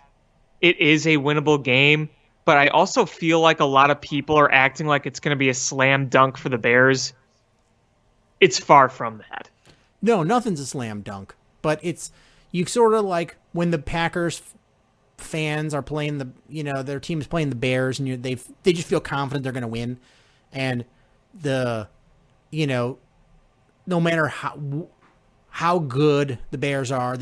it is a winnable game, but I also feel like a lot of people are acting like it's going to be a slam dunk for the Bears. It's far from that. No, nothing's a slam dunk, but you sort of like when the Packers fans are playing their team's playing the Bears and they just feel confident they're going to win. And no matter how good the Bears are,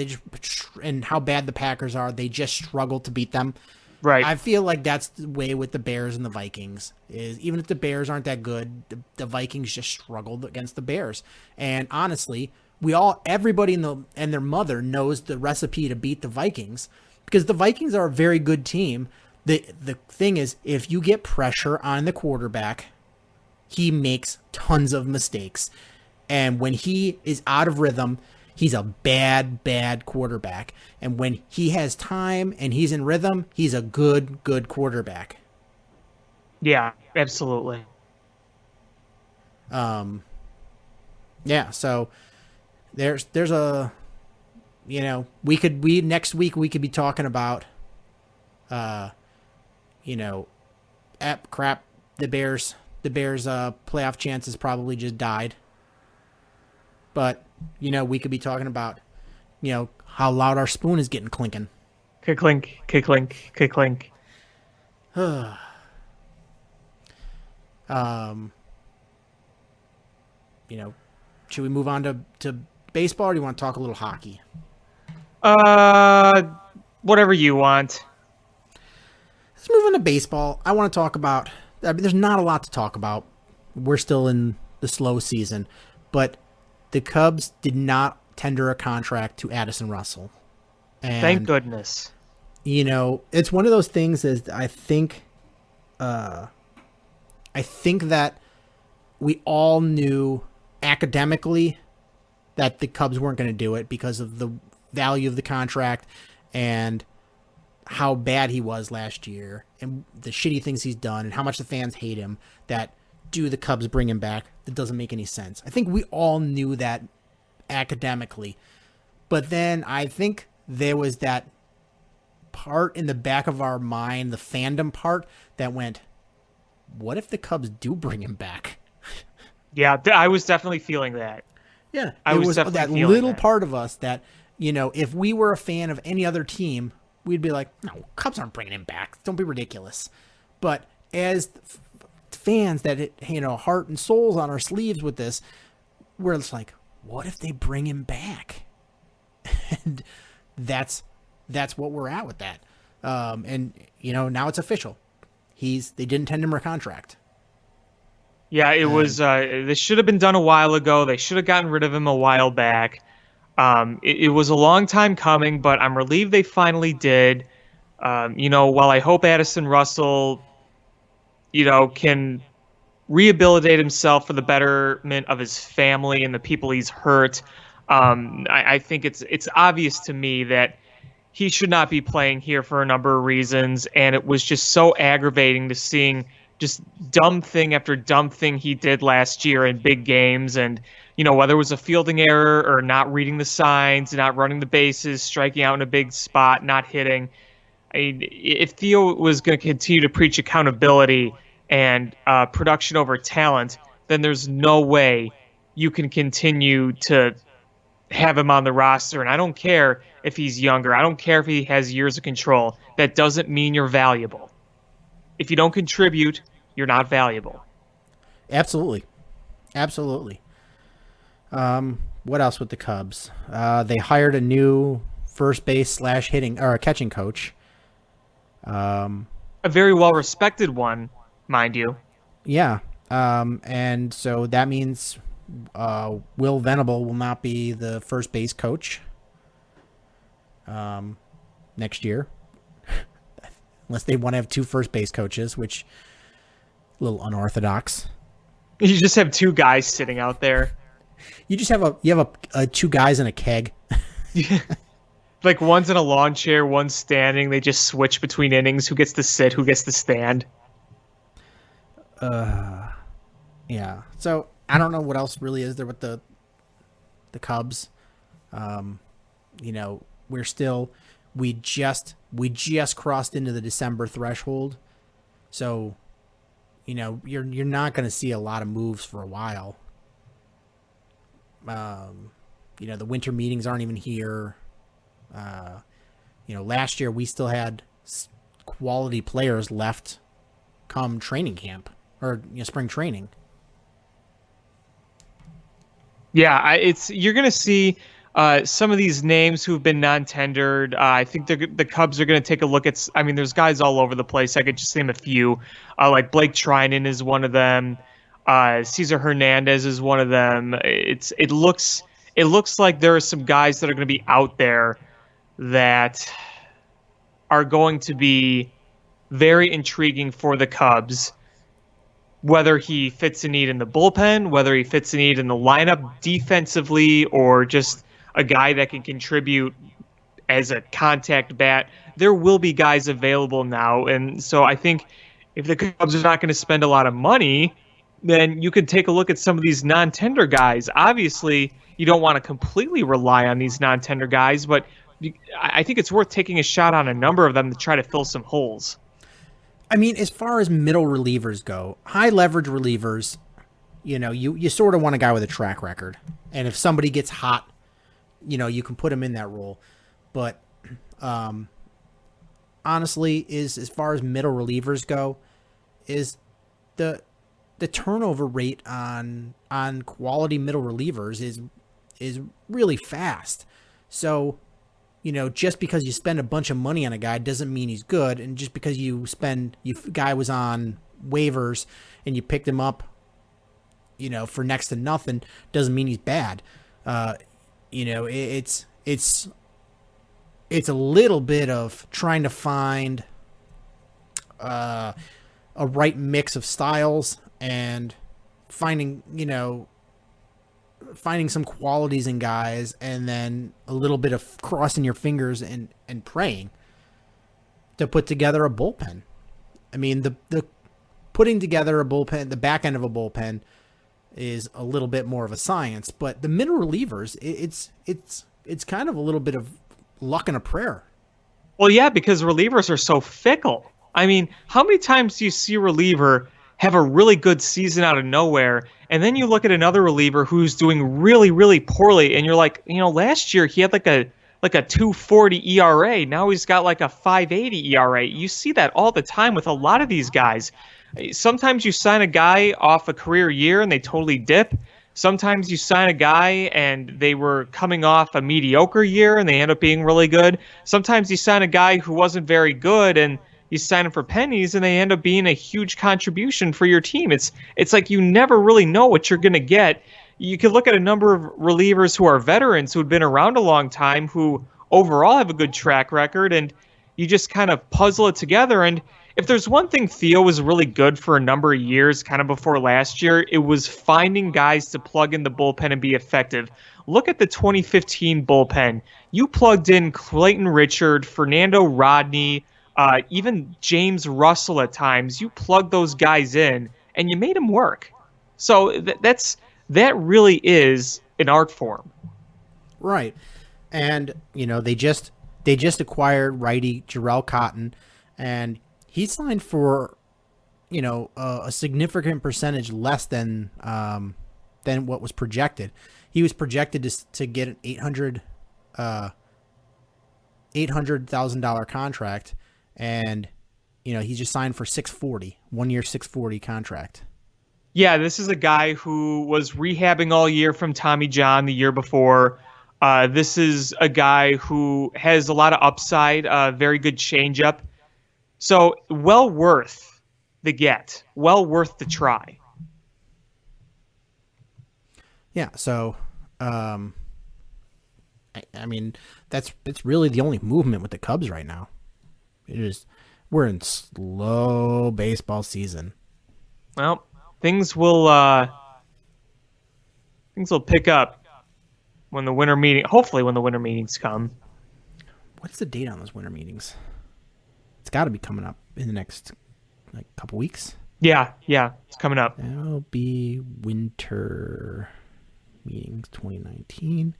and how bad the Packers are, they just struggle to beat them. Right. I feel like that's the way with the Bears and the Vikings. Is even if the Bears aren't that good, the Vikings just struggled against the Bears. And honestly, everybody and their mother knows the recipe to beat the Vikings because the Vikings are a very good team. The thing is, if you get pressure on the quarterback, he makes tons of mistakes. And when he is out of rhythm, he's a bad quarterback. And when he has time and he's in rhythm, he's a good quarterback. Yeah, absolutely. Yeah, so there's a next week we could be talking about crap, the Bears playoff chances probably just died. But, we could be talking about, how loud our spoon is getting clinking. Clink, clink, clink. Should we move on to baseball, or do you want to talk a little hockey? Whatever you want. Let's move on to baseball. I want to talk about, there's not a lot to talk about. We're still in the slow season, but the Cubs did not tender a contract to Addison Russell. And, thank goodness. It's one of those things is I think that we all knew academically that the Cubs weren't going to do it because of the value of the contract and how bad he was last year and the shitty things he's done and how much the fans hate him, that do the Cubs bring him back? That doesn't make any sense. I think we all knew that academically. But then I think there was that part in the back of our mind, the fandom part, that went, what if the Cubs do bring him back? Yeah, I was definitely feeling that. Yeah, I was that definitely feeling little that. part of us that, if we were a fan of any other team, we'd be like, no, Cubs aren't bringing him back. Don't be ridiculous. But as fans that, heart and souls on our sleeves with this, we're just like, what if they bring him back? And that's what we're at with that. And now it's official. They didn't tender him a contract. Yeah, it was. This should have been done a while ago. They should have gotten rid of him a while back. It was a long time coming, but I'm relieved they finally did. While I hope Addison Russell, can rehabilitate himself for the betterment of his family and the people he's hurt. I think it's obvious to me that he should not be playing here for a number of reasons, and it was just so aggravating to seeing just dumb thing after dumb thing he did last year in big games. And, whether it was a fielding error or not reading the signs, not running the bases, striking out in a big spot, not hitting. If Theo was going to continue to preach accountability and production over talent, then there's no way you can continue to have him on the roster. And I don't care if he's younger. I don't care if he has years of control. That doesn't mean you're valuable. If you don't contribute, you're not valuable. Absolutely. What else with the Cubs? They hired a new first base / hitting or catching coach. A very well-respected one, mind you. Yeah. And so that means Will Venable will not be the first base coach next year. Unless they want to have 2 first base coaches, which a little unorthodox. You just have 2 guys sitting out there. You just have a 2 guys in a keg. Like one's in a lawn chair, one's standing. They just switch between innings. Who gets to sit? Who gets to stand? Yeah. So I don't know what else really is there with the Cubs. We just crossed into the December threshold. So, you're not going to see a lot of moves for a while. The winter meetings aren't even here. Last year we still had quality players left come training camp or spring training. Yeah, you're going to see some of these names who've been non-tendered. I think the Cubs are going to take a look at. I mean, there's guys all over the place. I could just name a few. Like Blake Trinan is one of them. Cesar Hernandez is one of them. It looks like there are some guys that are going to be out there that are going to be very intriguing for the Cubs. Whether he fits a need in the bullpen, whether he fits a need in the lineup defensively, or just a guy that can contribute as a contact bat, there will be guys available now. And so I think if the Cubs are not going to spend a lot of money, then you could take a look at some of these non-tender guys. Obviously, you don't want to completely rely on these non-tender guys, but I think it's worth taking a shot on a number of them to try to fill some holes. I mean, as far as middle relievers go, high leverage relievers, you sort of want a guy with a track record. And if somebody gets hot, you can put him in that role. But honestly, as far as middle relievers go, is the turnover rate on quality middle relievers is really fast. So, just because you spend a bunch of money on a guy doesn't mean he's good. And just because guy was on waivers and you picked him up, for next to nothing doesn't mean he's bad. It's a little bit of trying to find a right mix of styles and finding some qualities in guys, and then a little bit of crossing your fingers and praying to put together a bullpen. I mean, the putting together a bullpen, the back end of a bullpen, is a little bit more of a science. But the middle relievers, it's kind of a little bit of luck and a prayer. Well, yeah, because relievers are so fickle. I mean, how many times do you see a reliever have a really good season out of nowhere, and then you look at another reliever who's doing really, really poorly, and you're like, last year he had like a 2.40 ERA. Now he's got like a 5.80 ERA. You see that all the time with a lot of these guys. Sometimes you sign a guy off a career year and they totally dip. Sometimes you sign a guy and they were coming off a mediocre year and they end up being really good. Sometimes you sign a guy who wasn't very good and you sign them for pennies and they end up being a huge contribution for your team. It's like you never really know what you're going to get. You can look at a number of relievers who are veterans who have been around a long time who overall have a good track record, and you just kind of puzzle it together. And if there's one thing Theo was really good for a number of years, kind of before last year, it was finding guys to plug in the bullpen and be effective. Look at the 2015 bullpen. You plugged in Clayton Richard, Fernando Rodney, even James Russell at times. You plugged those guys in, and you made them work. So that really is an art form. Right. And, they just acquired righty Jarrell Cotton, and he signed for, a significant percentage less than what was projected. He was projected to get an $800,000 contract, and he just signed for $640, 1 year $640 contract. Yeah, this is a guy who was rehabbing all year from Tommy John the year before. This is a guy who has a lot of upside, very good changeup. So well worth the get, well worth the try. Yeah, so I mean that's really the only movement with the Cubs right now. We're in slow baseball season. Well, things will pick up when the winter meeting. Hopefully, when the winter meetings come. What's the date on those winter meetings? It's got to be coming up in the next couple weeks. Yeah, it's coming up. That'll be winter meetings 2019.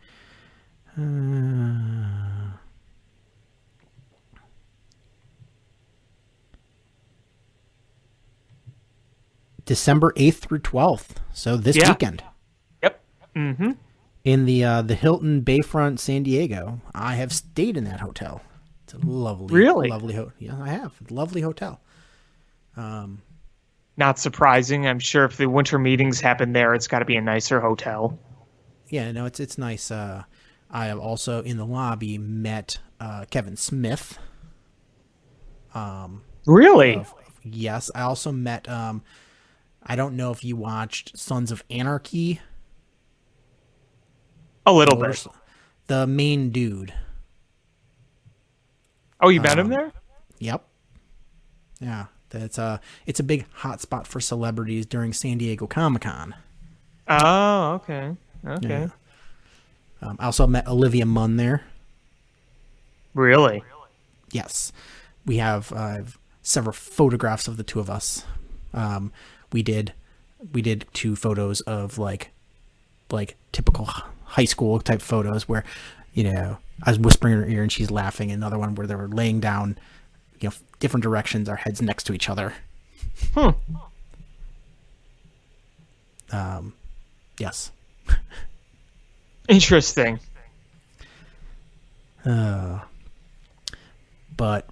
December 8th through 12th. So this weekend. Yep. Mm-hmm. In the Hilton Bayfront San Diego. I have stayed in that hotel. It's a lovely hotel. Yeah, I have. Lovely hotel. Not surprising. I'm sure if the winter meetings happen there, it's got to be a nicer hotel. Yeah, no, it's nice. I have also in the lobby met Kevin Smith. Really? Yes, I also met. I don't know if you watched Sons of Anarchy. A little bit. The main dude. Oh, you met him there? Yep. Yeah, it's a big hotspot for celebrities during San Diego Comic-Con. Oh, okay. Yeah. I also met Olivia Munn there. Really? Yes. We have several photographs of the two of us. We did 2 photos of like typical high school type photos where, I was whispering in her ear and she's laughing. Another one where they were laying down, different directions, our heads next to each other. Yes. Interesting. But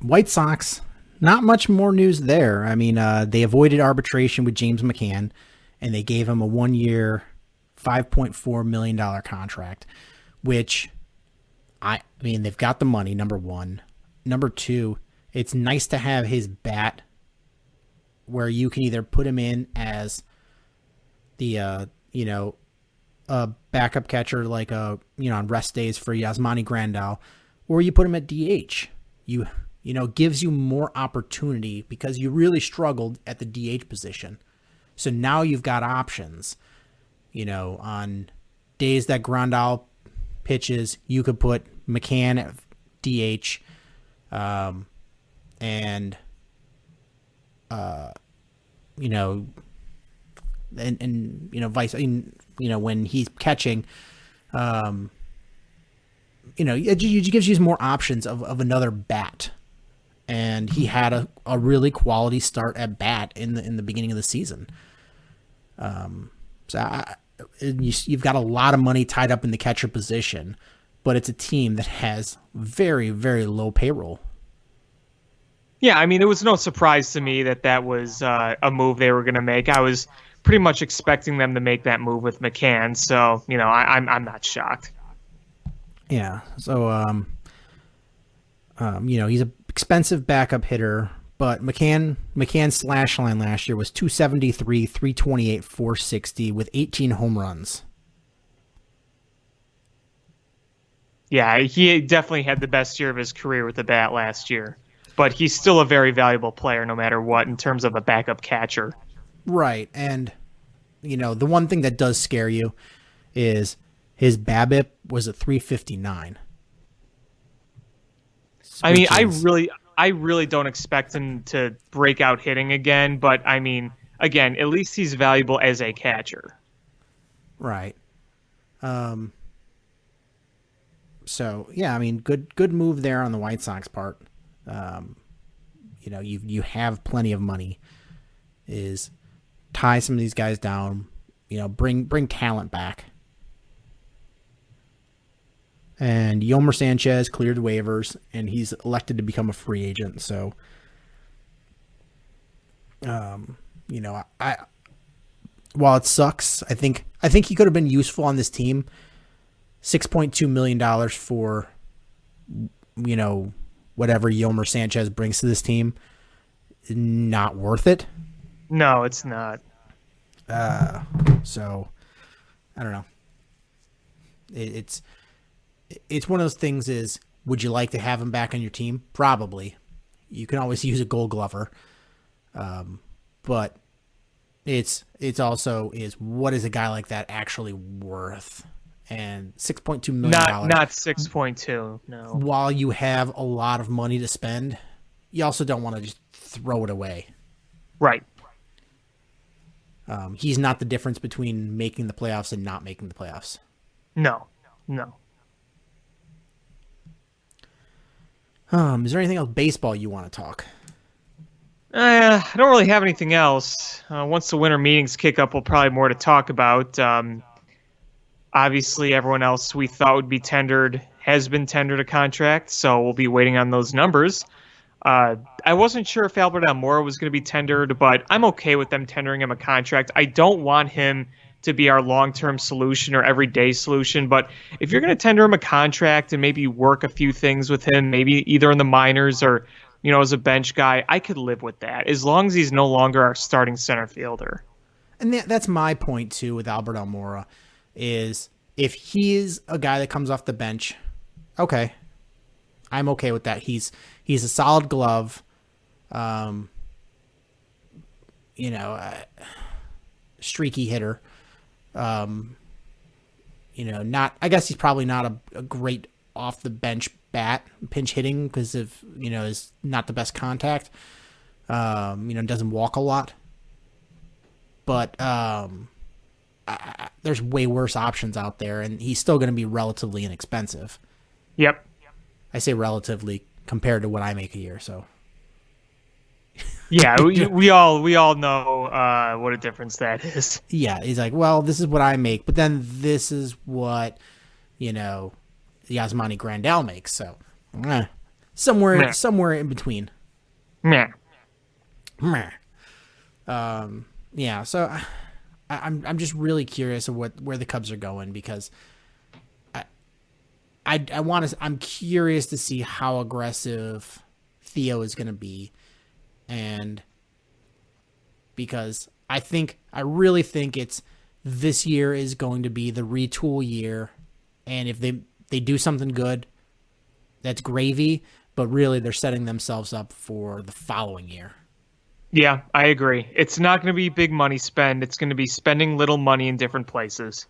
White Sox, not much more news there. I mean, they avoided arbitration with James McCann, and they gave him a 1 year, $5.4 million contract, which, I mean, they've got the money, number one. Number two, it's nice to have his bat where you can either put him in as the, a backup catcher like on rest days for Yasmani Grandal, or you put him at DH. Gives you more opportunity because you really struggled at the DH position. So now you've got options. On days that Grandal pitches, you could put McCann at DH, and vice. When he's catching, it gives you more options of another bat. And he had a really quality start at bat in the beginning of the season. You've got a lot of money tied up in the catcher position, but it's a team that has very, very low payroll. Yeah, I mean, it was no surprise to me that was a move they were going to make. I was pretty much expecting them to make that move with McCann, so I'm not shocked. Yeah, so he's an expensive backup hitter, but McCann's slash line last year was 273, 328, 460 with 18 home runs. Yeah, he definitely had the best year of his career with the bat last year. but he's still a very valuable player no matter what in terms of a backup catcher. Right. And, the one thing that does scare you is his BABIP was at 359. I mean, I really don't expect him to break out hitting again, but I mean, again, at least he's valuable as a catcher. Right. So yeah, I mean, good move there on the White Sox part. You have plenty of money. Is tie some of these guys down. Bring talent back. And Yomer Sanchez cleared waivers, and he's elected to become a free agent. So, while it sucks, I think he could have been useful on this team. $6.2 million for, whatever Yomer Sanchez brings to this team, not worth it. No, it's not. So, I don't know. It's one of those things is, would you like to have him back on your team? Probably. You can always use a Gold Glover. But it's also is, what is a guy like that actually worth? And $6.2 million. Not 6.2, no. While you have a lot of money to spend, you also don't want to just throw it away. Right. He's not the difference between making the playoffs and not making the playoffs. No. Is there anything else baseball you want to talk? I don't really have anything else. Once the winter meetings kick up, we'll probably have more to talk about. Obviously, everyone else we thought would be tendered has been tendered a contract, so we'll be waiting on those numbers. I wasn't sure if Albert Almora was going to be tendered, but I'm okay with them tendering him a contract. I don't want him to be our long-term solution or everyday solution, but if you're going to tender him a contract and maybe work a few things with him, maybe either in the minors or, as a bench guy, I could live with that as long as he's no longer our starting center fielder. And that's my point, too, with Albert Almora, is if he is a guy that comes off the bench, okay, I'm okay with that. He's a solid glove, streaky hitter. I guess he's probably not a great off the bench bat, pinch hitting, because of, is not the best contact. Doesn't walk a lot. But there's way worse options out there, and he's still going to be relatively inexpensive. Yep. I say relatively compared to what I make a year, so. Yeah, we all know what a difference that is. Yeah, he's like, well, this is what I make, but then this is what, Yasmani Grandal makes. So, somewhere in between. Meh. Yeah. So, I'm just really curious of where the Cubs are going, because I'm curious to see how aggressive Theo is going to be. And because I really think this year is going to be the retool year. And if they do something good, that's gravy, but really they're setting themselves up for the following year. Yeah, I agree. It's not going to be big money spend. It's going to be spending little money in different places.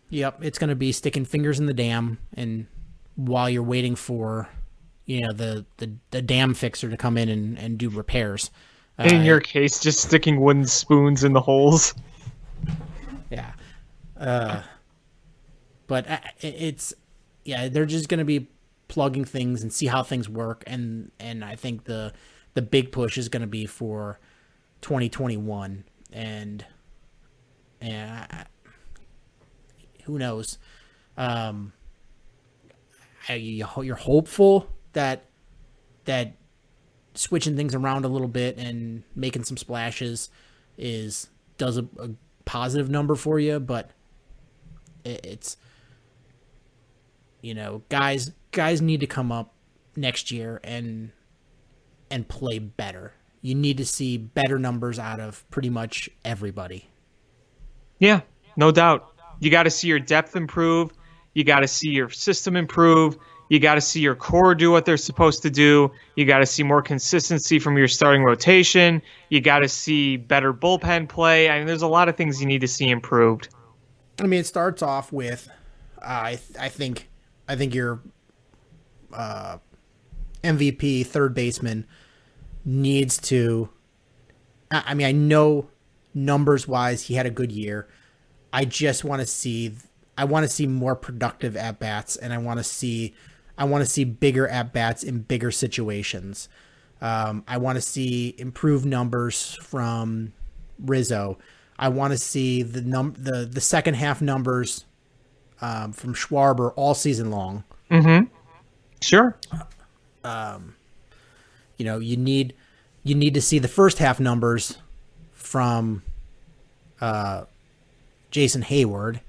Yep, it's going to be sticking fingers in the dam, and while you're waiting for the dam fixer to come in and do repairs. In your case, just sticking wooden spoons in the holes. Yeah. But they're just going to be plugging things and see how things work. And I think the big push is going to be for 2021. And who knows? You're hopeful that switching things around a little bit and making some splashes does a positive number for you, but it's guys need to come up next year and play better. You need to see better numbers out of pretty much everybody. Yeah, no doubt. You got to see your depth improve. You got to see your system improve. You got to see your core do what they're supposed to do. You got to see more consistency from your starting rotation. You got to see better bullpen play. I mean, there's a lot of things you need to see improved. I mean, it starts off with, I think your MVP third baseman needs to. I mean, I know numbers wise he had a good year. I just want to see. I want to see more productive at bats, and I want to see bigger at bats in bigger situations. I want to see improved numbers from Rizzo. I want to see the second half numbers from Schwarber all season long. Mm-hmm. Sure. You need to see the first half numbers from Jason Hayward.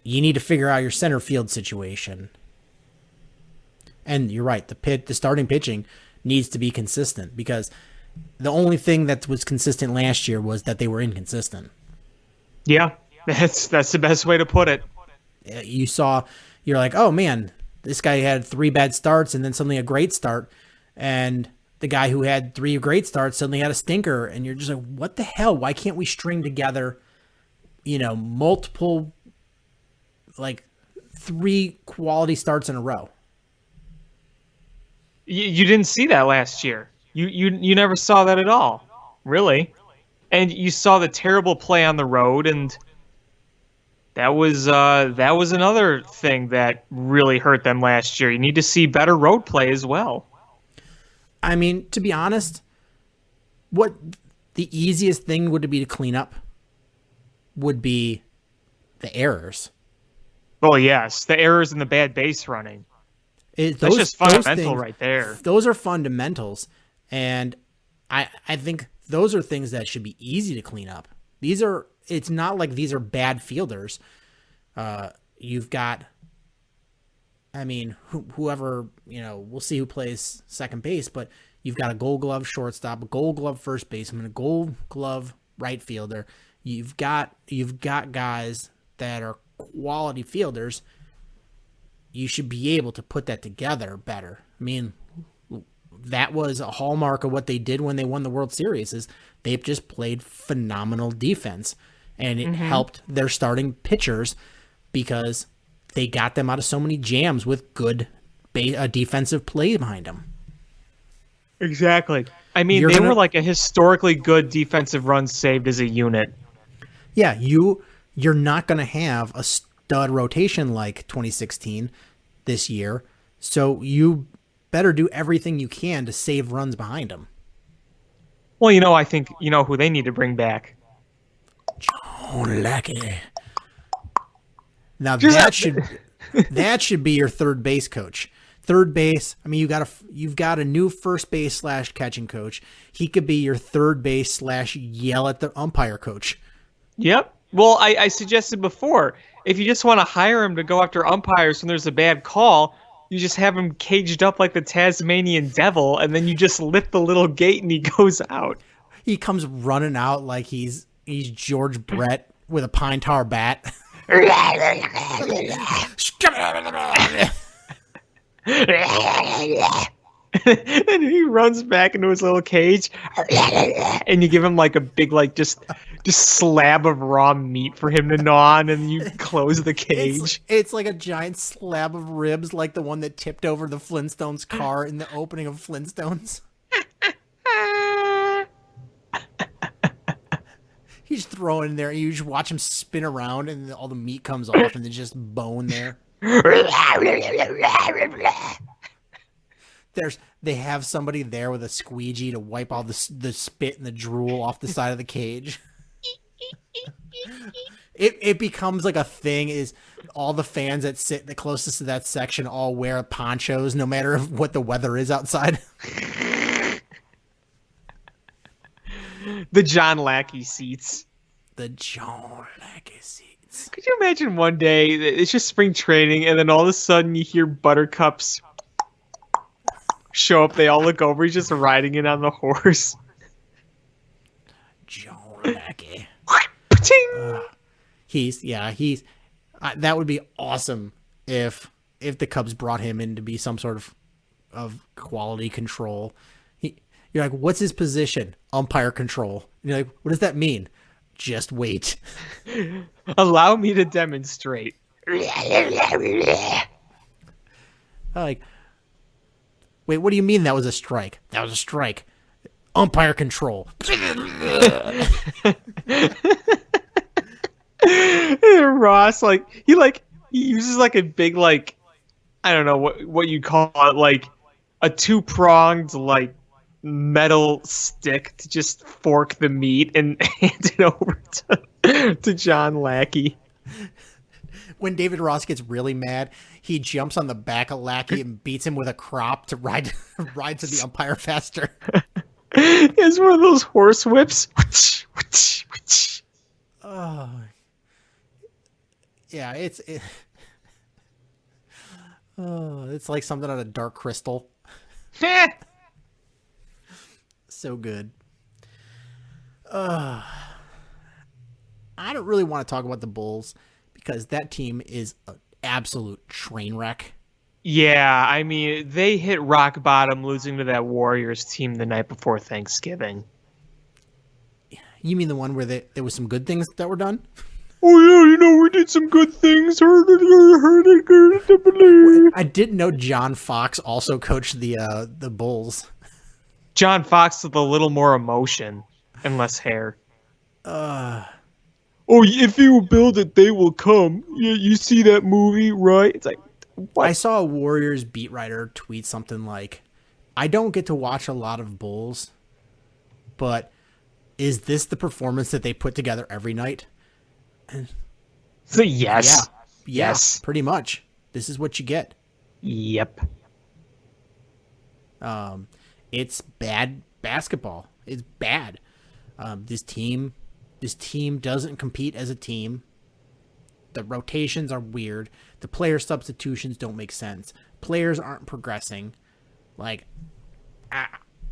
You need to figure out your center field situation. And you're right, the starting pitching needs to be consistent, because the only thing that was consistent last year was that they were inconsistent. Yeah, that's the best way to put it. You're like, oh man, this guy had 3 bad starts and then suddenly a great start, and the guy who had 3 great starts suddenly had a stinker, and you're just like, what the hell? Why can't we string together, multiple, 3 quality starts in a row? You didn't see that last year. You never saw that at all, really. And you saw the terrible play on the road, and that was another thing that really hurt them last year. You need to see better road play as well. I mean, to be honest, what the easiest thing would be to clean up would be the errors. Well, yes, the errors and the bad base running. That's just fundamental right there. Those are fundamentals, and I think those are things that should be easy to clean up. It's not like these are bad fielders. You've got, whoever, we'll see who plays second base, but you've got a Gold Glove shortstop, a Gold Glove first baseman, a Gold Glove right fielder. You've got guys that are quality fielders. You should be able to put that together better. I mean, that was a hallmark of what they did when they won the World Series, is they just played phenomenal defense, and it helped their starting pitchers because they got them out of so many jams with good defensive play behind them. Exactly. I mean, they were like a historically good defensive run saved as a unit. Yeah, you're not going to have a stud rotation like 2016 this year, so you better do everything you can to save runs behind them. Well, I think who they need to bring back. John Lackey. Now that should be your third base coach. Third base. I mean, you've got a new first base / catching coach. He could be your third base / yell at the umpire coach. Yep. Well, I suggested before, if you just want to hire him to go after umpires when there's a bad call, you just have him caged up like the Tasmanian devil, and then you just lift the little gate and he goes out. He comes running out like he's George Brett with a pine tar bat. And he runs back into his little cage, and you give him like a big, just slab of raw meat for him to gnaw on, and you close the cage. It's like a giant slab of ribs, like the one that tipped over the Flintstones car in the opening of Flintstones. He's throwing in there, and you just watch him spin around, and all the meat comes off, and there's just bone there. They have somebody there with a squeegee to wipe all the spit and the drool off the side of the cage. It becomes like a thing. Is all the fans that sit the closest to that section all wear ponchos no matter what the weather is outside? The John Lackey seats. The John Lackey seats. Could you imagine one day it's just spring training, and then all of a sudden you hear Buttercup's show up, they all look over, he's just riding it on the horse. John Lackey. That would be awesome if if the Cubs brought him in to be some sort of quality control. You're like, what's his position? Umpire control. And you're like, what does that mean? Just wait. Allow me to demonstrate. Like, wait, what do you mean that was a strike? That was a strike. Umpire control. Ross, he uses like a big, like, I don't know what you call it, like a 2-pronged like metal stick to just fork the meat and hand it over to John Lackey. When David Ross gets really mad, he jumps on the back of Lackey and beats him with a crop to ride to the umpire faster. It's one of those horse whips. Oh, yeah, it's like something out of Dark Crystal. So good. I don't really want to talk about the Bulls because that team is an absolute train wreck. Yeah, I mean, they hit rock bottom losing to that Warriors team the night before Thanksgiving. You mean the one where there was some good things that were done? Oh yeah, we did some good things. I didn't know John Fox also coached the Bulls. John Fox with a little more emotion and less hair. Oh, if you build it, they will come. You see that movie, right? It's like, what? I saw a Warriors beat writer tweet something like, I don't get to watch a lot of Bulls, but is this the performance that they put together every night? So yes. Yeah, Yes. pretty much. This is what you get. Yep. It's bad basketball. It's bad. This team doesn't compete as a team. The rotations are weird. The player substitutions don't make sense. Players aren't progressing. Like, I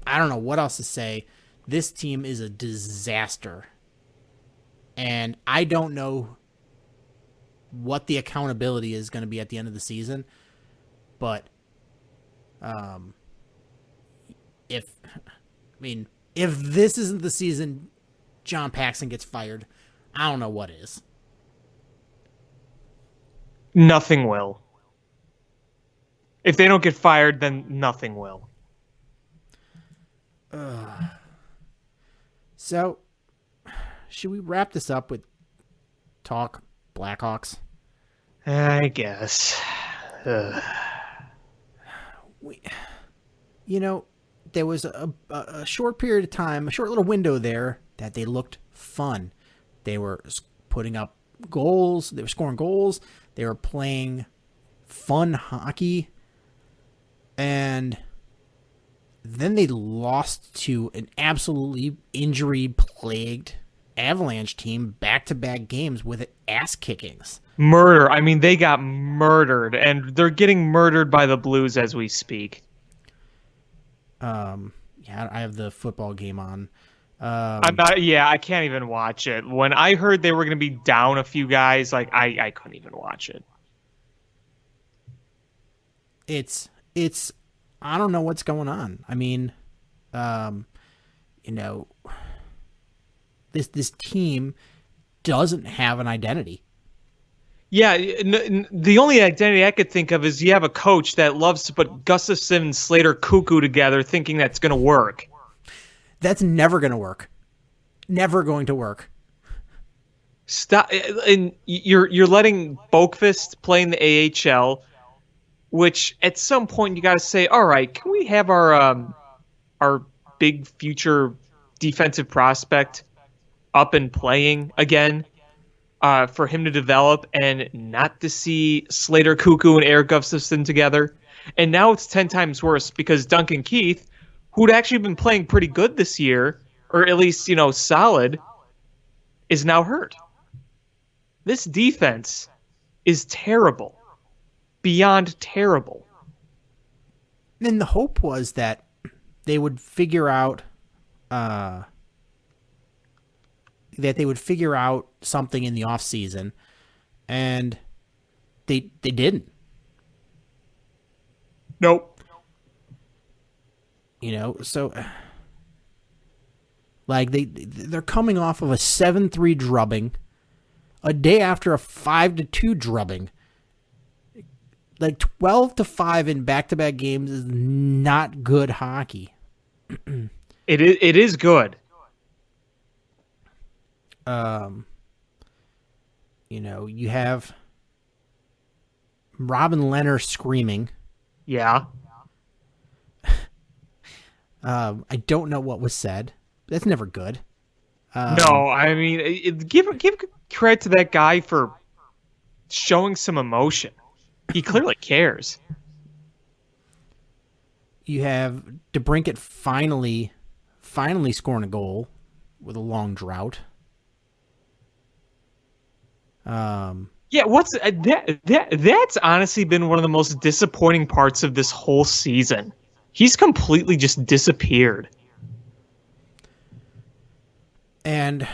don't know what else to say. This team is a disaster. And I don't know what the accountability is going to be at the end of the season. But if this isn't the season John Paxson gets fired, I don't know what is. Nothing will. If they don't get fired, then nothing will. So, should we wrap this up with talk Blackhawks? I guess. There was a short period of time, a short little window there that they looked fun. They were putting up goals. They were scoring goals. They were playing fun hockey. And then they lost to an absolutely injury-plagued Avalanche team back-to-back games with ass kickings. Murder. I mean, they got murdered, and they're getting murdered by the Blues as we speak. Yeah, I have the football game on. I'm not. Yeah, I can't even watch it. When I heard they were going to be down a few guys, like I couldn't even watch it. It's. I don't know what's going on. I mean, this team doesn't have an identity. Yeah, the only identity I could think of is you have a coach that loves to put Gustafsson and Slater Cuckoo together, thinking that's going to work. That's never going to work. Never going to work. Stop, and you're letting Boqvist play in the AHL, which at some point you got to say, all right, can we have our big future defensive prospect up and playing again? For him to develop and not to see Slater Cuckoo and Eric Gustafsson together. And now it's 10 times worse because Duncan Keith, who'd actually been playing pretty good this year, or at least, solid, is now hurt. This defense is terrible. Beyond terrible. And the hope was that they would figure out something in the offseason, and they didn't. Nope. You know, so like they're coming off of a 7-3 drubbing, a day after a 5-2 drubbing. Like 12-5 in back-to-back games is not good hockey. It is good. You know, you have Robin Leonard screaming. Yeah. I don't know what was said. That's never good. No, I mean, give credit to that guy for showing some emotion. He clearly cares. You have DeBrincat finally scoring a goal with a long drought. Yeah, that's honestly been one of the most disappointing parts of this whole season. He's completely just disappeared. And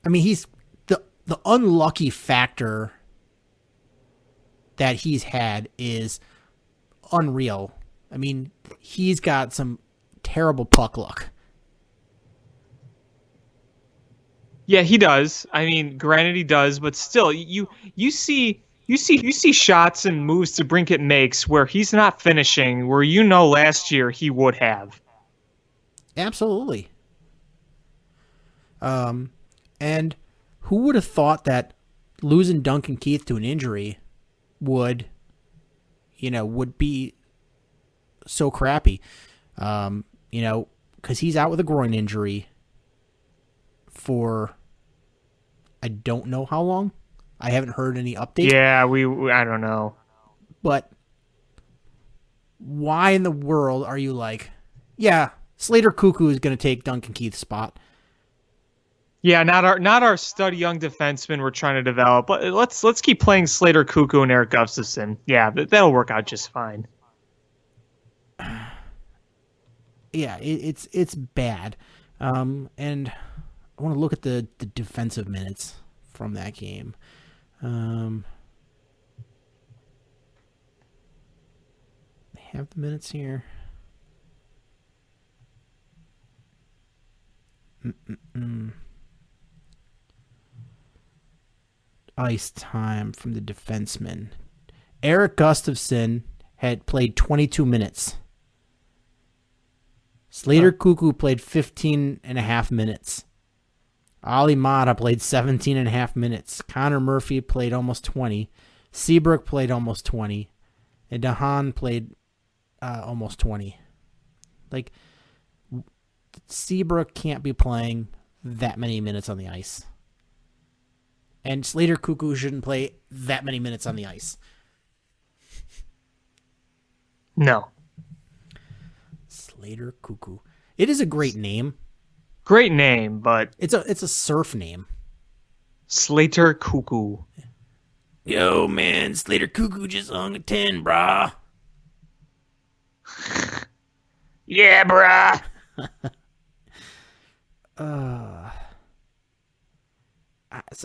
I mean, he's the unlucky factor that he's had is unreal. I mean, he's got some terrible puck luck. Yeah, he does. I mean, granted he does, but still, you see shots and moves DeBrincat makes where he's not finishing, where last year he would have. Absolutely. And who would have thought that losing Duncan Keith to an injury would be so crappy? Because he's out with a groin injury for I don't know how long. I haven't heard any updates. Yeah, I don't know. But why in the world are you like, yeah, Slater Cuckoo is going to take Duncan Keith's spot? Yeah, not our stud young defenseman we're trying to develop. But let's keep playing Slater Cuckoo and Eric Gustafson. Yeah, that'll work out just fine. Yeah, it's bad. And I want to look at the defensive minutes from that game. I have the minutes here. Ice time from the defenseman. Eric Gustafson had played 22 minutes. Slater Cuckoo played 15 and a half minutes. Ali Mata played 17 and a half minutes. Connor Murphy played almost 20. Seabrook played almost 20. And Dahan played almost 20. Like, Seabrook can't be playing that many minutes on the ice. And Slater Cuckoo shouldn't play that many minutes on the ice. No. Slater Cuckoo. It is a great name. Great name, but It's a surf name. Slater Cuckoo. Yo, man, Slater Cuckoo just hung a 10, brah. Yeah, brah.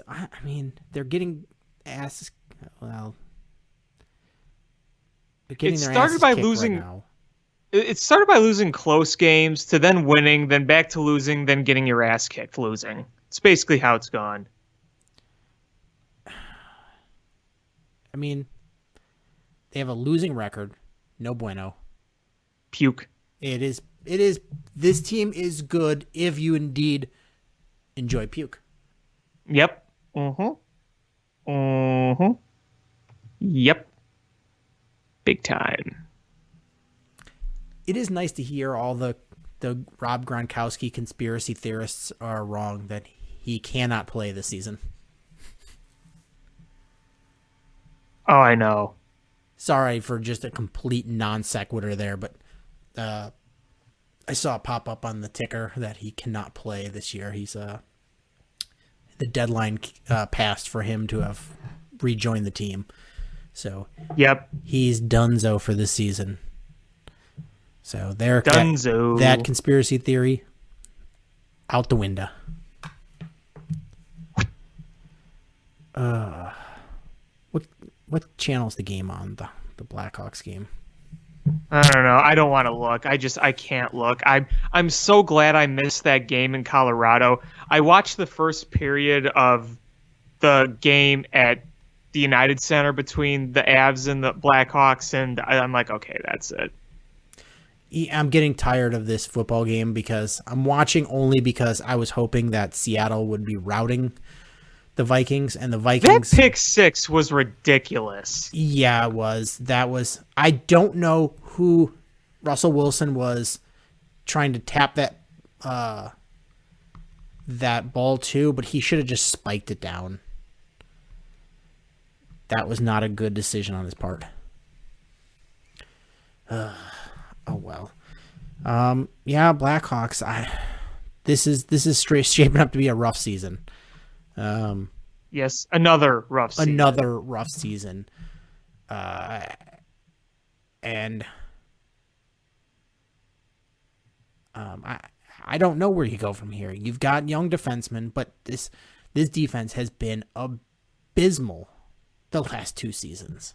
I mean, they're getting asses. Well, they're getting their asses kicked right now. It started by losing close games to then winning, then back to losing, then getting your ass kicked losing. It's basically how it's gone. I mean, they have a losing record. No bueno. Puke. It is. This team is good if you indeed enjoy puke. Yep. Yep. Big time. It is nice to hear all the Rob Gronkowski conspiracy theorists are wrong that he cannot play this season. Oh, I know. Sorry for just a complete non sequitur there, but I saw it pop up on the ticker that he cannot play this year. He's the deadline passed for him to have rejoined the team, so yep, he's donezo for this season. So there, donezo. That conspiracy theory out the window. What channel is the game on, the Blackhawks game? I don't know. I don't want to look. I can't look. I'm so glad I missed that game in Colorado. I watched the first period of the game at the United Center between the Avs and the Blackhawks, and I'm like, okay, that's it. I'm getting tired of this football game because I'm watching only because I was hoping that Seattle would be routing the Vikings, and the Vikings. That pick six was ridiculous. Yeah, it was. I don't know who Russell Wilson was trying to tap that ball to, but he should have just spiked it down. That was not a good decision on his part. Oh well. Yeah, Blackhawks. This is shaping up to be a rough season. Yes, another rough season. And I don't know where you go from here. You've got young defensemen, but this defense has been abysmal the last 2 seasons.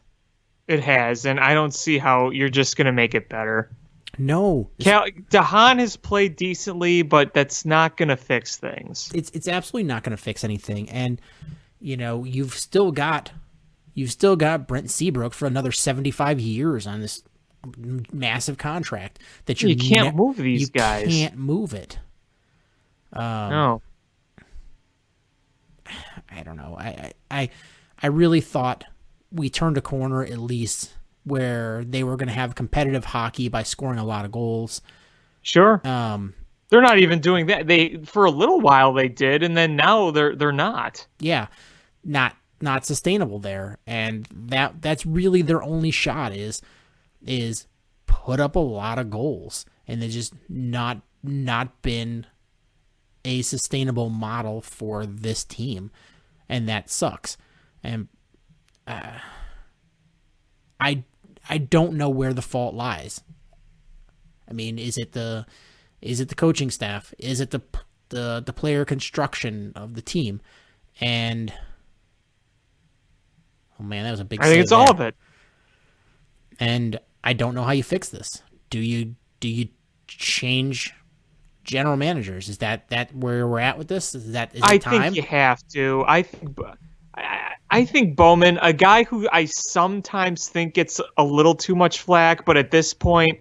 It has, and I don't see how you're just going to make it better. No. DeHaan has played decently, but that's not going to fix things. It's absolutely not going to fix anything. And, you've still got Brent Seabrook for another 75 years on this massive contract that you can't move these guys. You can't move it. No. I don't know. I really thought we turned a corner at least where they were going to have competitive hockey by scoring a lot of goals. Sure. They're not even doing that. They for a little while they did, and then now they're not. Yeah, not sustainable there, and that's really their only shot is put up a lot of goals, and they just not been a sustainable model for this team, and that sucks. And I don't know where the fault lies. I mean, is it the coaching staff? Is it the player construction of the team? And oh man, that was a big. I think it's all of it. And I don't know how you fix this. Do you change general managers? Is that where we're at with this? Is it time? I think you have to. I think Bowman, a guy who I sometimes think gets a little too much flack, but at this point,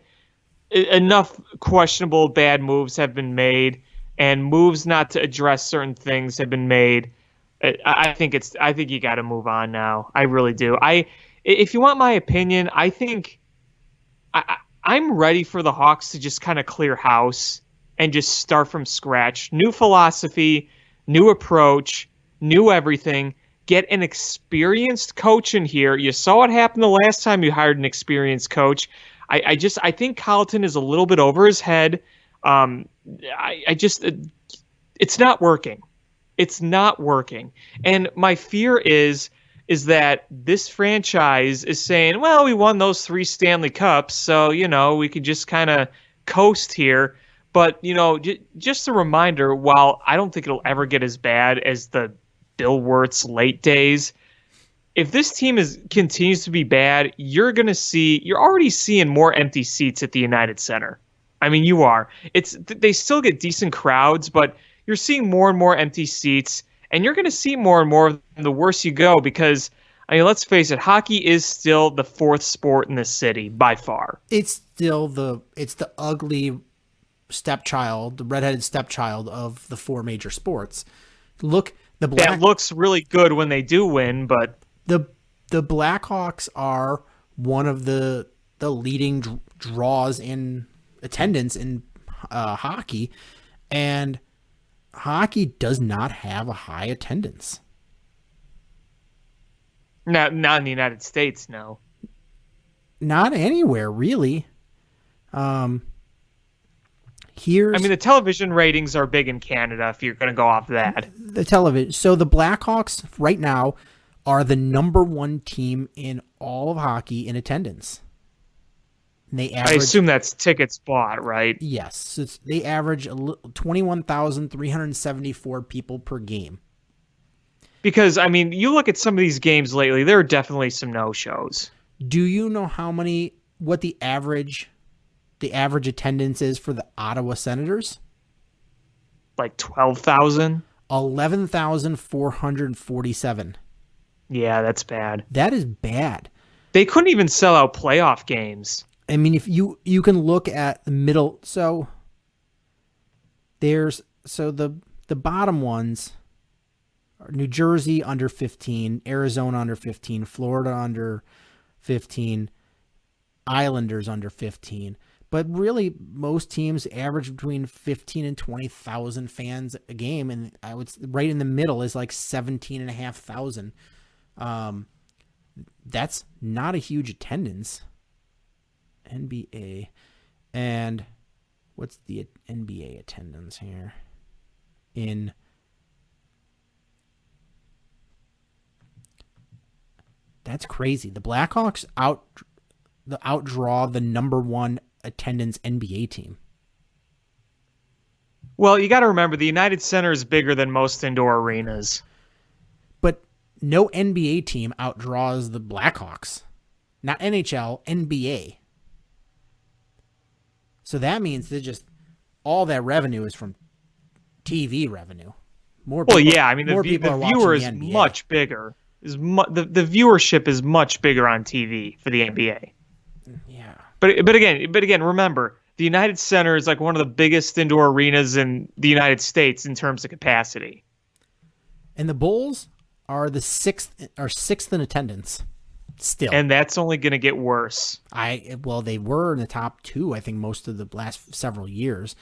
enough questionable bad moves have been made, and moves not to address certain things have been made. I think you got to move on now. I really do. If you want my opinion, I think I'm ready for the Hawks to just kind of clear house and just start from scratch. New philosophy, new approach, new everything. Get an experienced coach in here. You saw what happened the last time you hired an experienced coach. I think Colleton is a little bit over his head. It's not working. It's not working. And my fear is that this franchise is saying, well, we won those 3 Stanley Cups, so, we could just kind of coast here. But, just a reminder, while I don't think it'll ever get as bad as the Bill Wirtz late days, if this team continues to be bad, you're already seeing more empty seats at the United Center. I mean, you are. They still get decent crowds, but you're seeing more and more empty seats, and you're going to see more and more of them the worse you go because, I mean, let's face it, hockey is still the 4th sport in the city by far. It's still the ugly stepchild, the redheaded stepchild of the 4 major sports. Look, that looks really good when they do win, but the Blackhawks are one of the leading draws in attendance in hockey, and hockey does not have a high attendance. Not in the United States, no. Not anywhere, really. The television ratings are big in Canada if you're going to go off that. The television. So the Blackhawks right now are the number 1 team in all of hockey in attendance. I assume that's tickets bought, right? Yes. They average 21,374 people per game. Because, I mean, you look at some of these games lately, there are definitely some no-shows. Do you know how many what the average attendance is for the Ottawa Senators? Like 12,000? 11,447. Yeah, that's bad. That is bad. They couldn't even sell out playoff games. I mean, if you can look at the middle, so the bottom ones are New Jersey under 15, Arizona under 15, Florida under 15, Islanders under 15. But really, most teams average between 15 and 20,000 fans a game, and I would right in the middle is like 17,500. That's not a huge attendance. NBA, and what's the NBA attendance here? That's crazy. The Blackhawks outdraw the number one attendance NBA team. Well, you got to remember the United Center is bigger than most indoor arenas. But no NBA team outdraws the Blackhawks. Not NHL, NBA. So that means that just all that revenue is from TV revenue. More people, well, yeah, I mean the people viewer is NBA. much bigger. The viewership is much bigger on TV for the NBA. Yeah. But again, remember the United Center is like one of the biggest indoor arenas in the United States in terms of capacity. And the Bulls are sixth in attendance. Still, and that's only going to get worse. They were in the top two, I think, most of the last several years.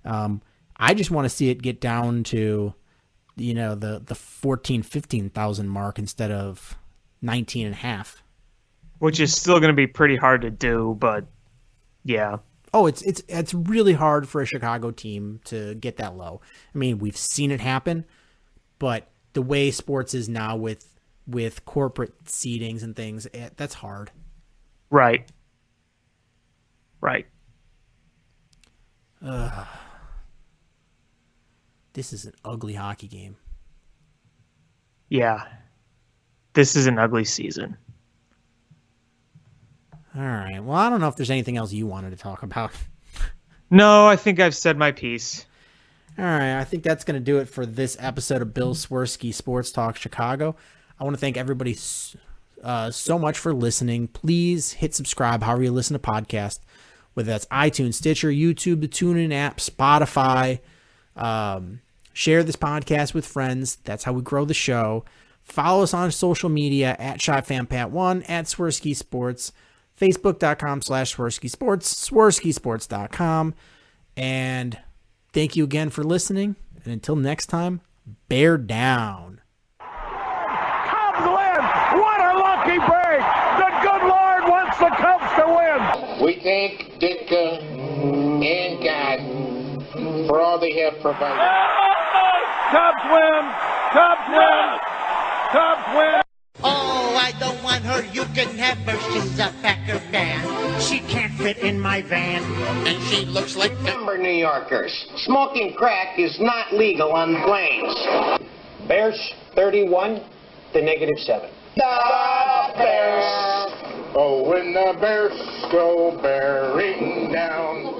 I just want to see it get down to, the 14, 15,000 mark instead of 19 and a half. Which is still going to be pretty hard to do, but yeah. Oh, it's really hard for a Chicago team to get that low. I mean, we've seen it happen, but the way sports is now with corporate seatings and things, that's hard. Right. This is an ugly hockey game. Yeah. This is an ugly season. All right. Well, I don't know if there's anything else you wanted to talk about. No, I think I've said my piece. All right. I think that's going to do it for this episode of Bill Swerski Sports Talk Chicago. I want to thank everybody so much for listening. Please hit subscribe however you listen to podcasts, whether that's iTunes, Stitcher, YouTube, the TuneIn app, Spotify. Share this podcast with friends. That's how we grow the show. Follow us on social media at ShotFanPat1, at Swerski Sports, Facebook.com/Swerski Sports, SwerskiSports.com. And thank you again for listening. And until next time, bear down. What a lucky break! The good Lord wants the Cubs to win. We thank Ditka and God for all they have provided. Cubs win! Cubs win! Cubs win! Oh, I don't want her. You can have her. She's a Packer fan. She can't fit in my van. And she looks like number New Yorkers. Smoking crack is not legal on planes. Bears 31 to -7. The Bears. Oh, when the Bears go bearing down.